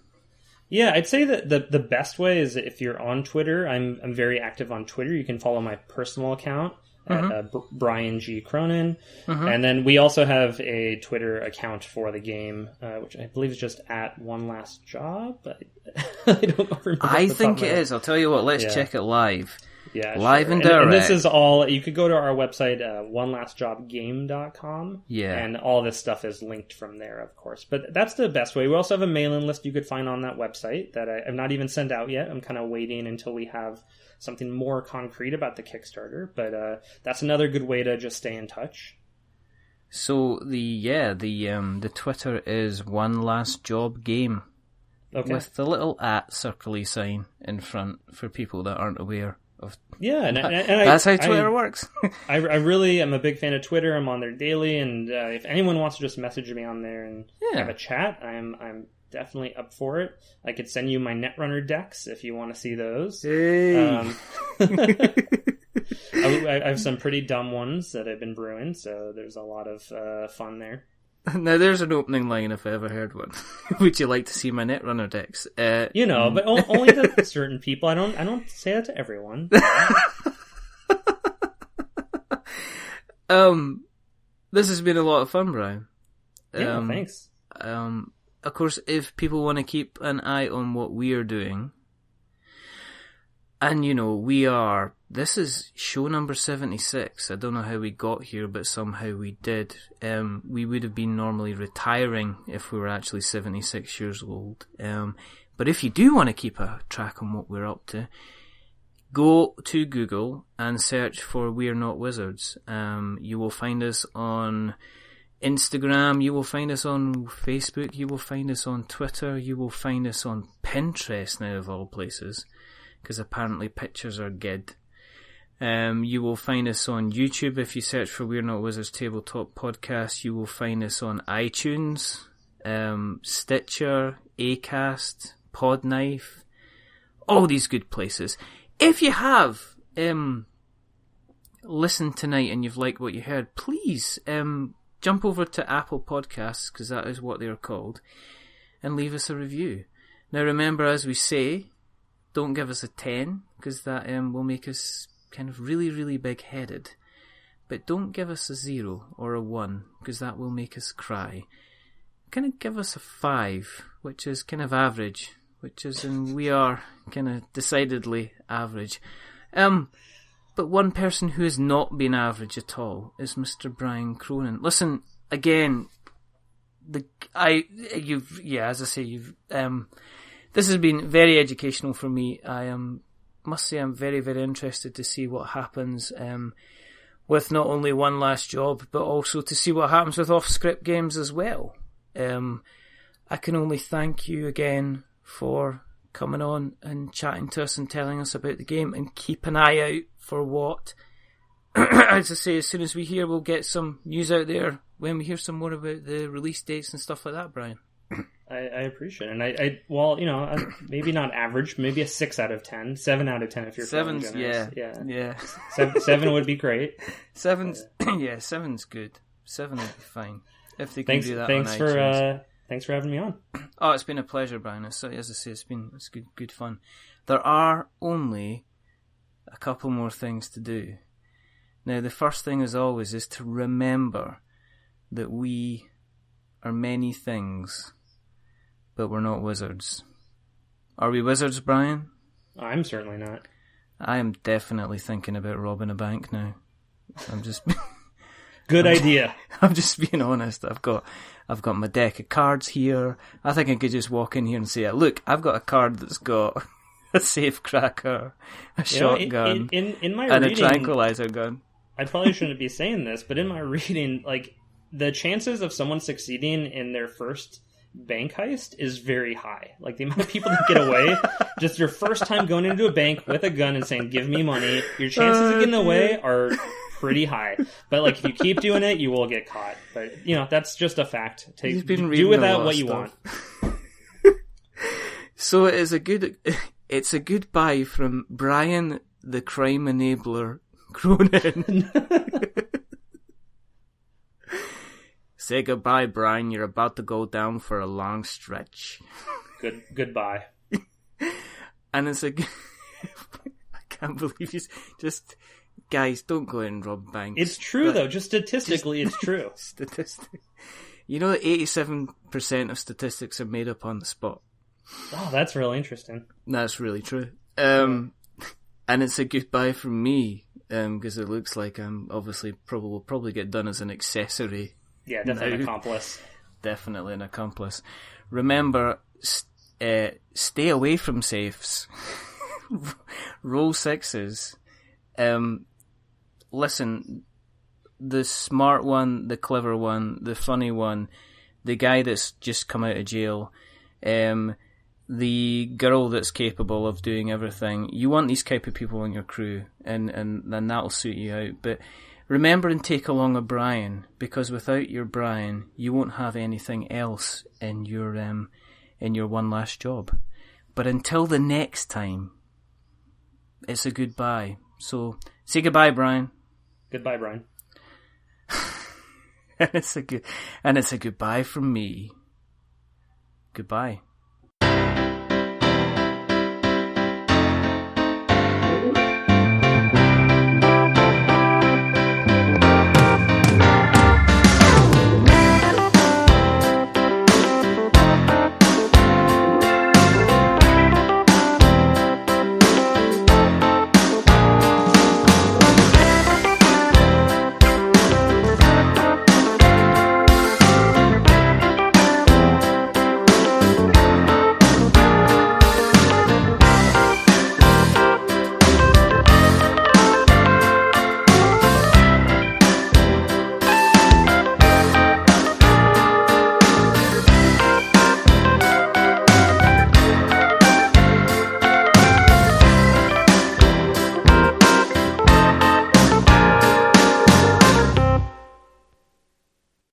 Yeah, I'd say that the best way is if you're on Twitter. I'm very active on Twitter. You can follow my personal account at Brian G. Cronin. And then we also have a Twitter account for the game, which I believe is just at One Last Job. I don't remember. I think it is. I'll tell you what, let's check it live. Yeah, live sure. and direct. And this is all, you could go to our website, onelastjobgame.com. Yeah. And all this stuff is linked from there, of course. But that's the best way. We also have a mailing list you could find on that website that I've not even sent out yet. I'm kind of waiting until we have something more concrete about the Kickstarter. But that's another good way to just stay in touch. So the Twitter is One Last Job Game. Okay. With the little @ sign in front for people that aren't aware. And that's how Twitter works. I really am a big fan of Twitter. I'm on there daily, and if anyone wants to just message me on there and have a chat, I'm definitely up for it. I could send you my NetRunner decks if you want to see those. Hey. I have some pretty dumb ones that I've been brewing, so there's a lot of fun there. Now, there's an opening line if I ever heard one. Would you like to see my NetRunner decks? But only to certain people. I don't say that to everyone. This has been a lot of fun, Brian. Yeah, thanks. Of course, if people want to keep an eye on what we are doing, and this is show number 76. I don't know how we got here, but somehow we did. We would have been normally retiring if we were actually 76 years old. But if you do want to keep a track on what we're up to, go to Google and search for We're Not Wizards. You will find us on Instagram, you will find us on Facebook, you will find us on Twitter, you will find us on Pinterest now of all places, because apparently pictures are good. You will find us on YouTube if you search for We're Not Wizards Tabletop Podcast. You will find us on iTunes, Stitcher, Acast, Podknife, all these good places. If you have listened tonight and you've liked what you heard, please jump over to Apple Podcasts, because that is what they are called, and leave us a review. Now remember, as we say, don't give us a 10, because that will make us kind of really, really big-headed. But don't give us a 0 or a 1, because that will make us cry. Kind of give us a 5, which is kind of average, and we are kind of decidedly average. But one person who has not been average at all is Mr. Brian Cronin. Listen, again, this has been very educational for me. I must say I'm very, very interested to see what happens with not only One Last Job, but also to see what happens with off-script games as well. I can only thank you again for coming on and chatting to us and telling us about the game, and keep an eye out for what, as I say, as soon as we hear, we'll get some news out there when we hear some more about the release dates and stuff like that, Brian. I appreciate it. And maybe not average, maybe a 6 out of 10, 7 out of 10 if you're feeling generous. Yeah. 7 would be great. 7's good. 7 would be fine if they can do that on iTunes. Thanks for having me on. Oh, it's been a pleasure, Brian. As I say, it's good fun. There are only a couple more things to do. Now, the first thing, as always, is to remember that we are many things, but we're not wizards. Are we wizards, Brian? I'm certainly not. I am definitely thinking about robbing a bank now. I'm just... Good idea. I'm just being honest. I've got my deck of cards here. I think I could just walk in here and say, look, I've got a card that's got a safe cracker, a shotgun, in my and reading, a tranquilizer gun. I probably shouldn't be saying this, but in my reading, like, the chances of someone succeeding in their first bank heist is very high. Like, the amount of people that get away, just your first time going into a bank with a gun and saying, give me money, your chances of getting away are pretty high. But, like, if you keep doing it, you will get caught. But, that's just a fact. Do with that what you want. So it's a goodbye from Brian, the crime enabler, Cronin. Say goodbye, Brian. You're about to go down for a long stretch. Goodbye. And it's I can't believe you just... Guys, don't go and rob banks. It's true, though. Just statistically, it's true. You know that 87% of statistics are made up on the spot. Oh, that's really interesting. That's really true. And it's a goodbye from me, because it looks like I'm obviously will probably get done as an accessory. Yeah, definitely an accomplice. Definitely an accomplice. Remember, stay away from safes. Roll sixes. Listen, the smart one, the clever one, the funny one, the guy that's just come out of jail, the girl that's capable of doing everything. You want these type of people on your crew, and then that'll suit you out. But remember and take along a Brian, because without your Brian, you won't have anything else in your one last job. But until the next time, it's a goodbye. So say goodbye, Brian. Goodbye, Brian. And it's a goodbye from me. Goodbye.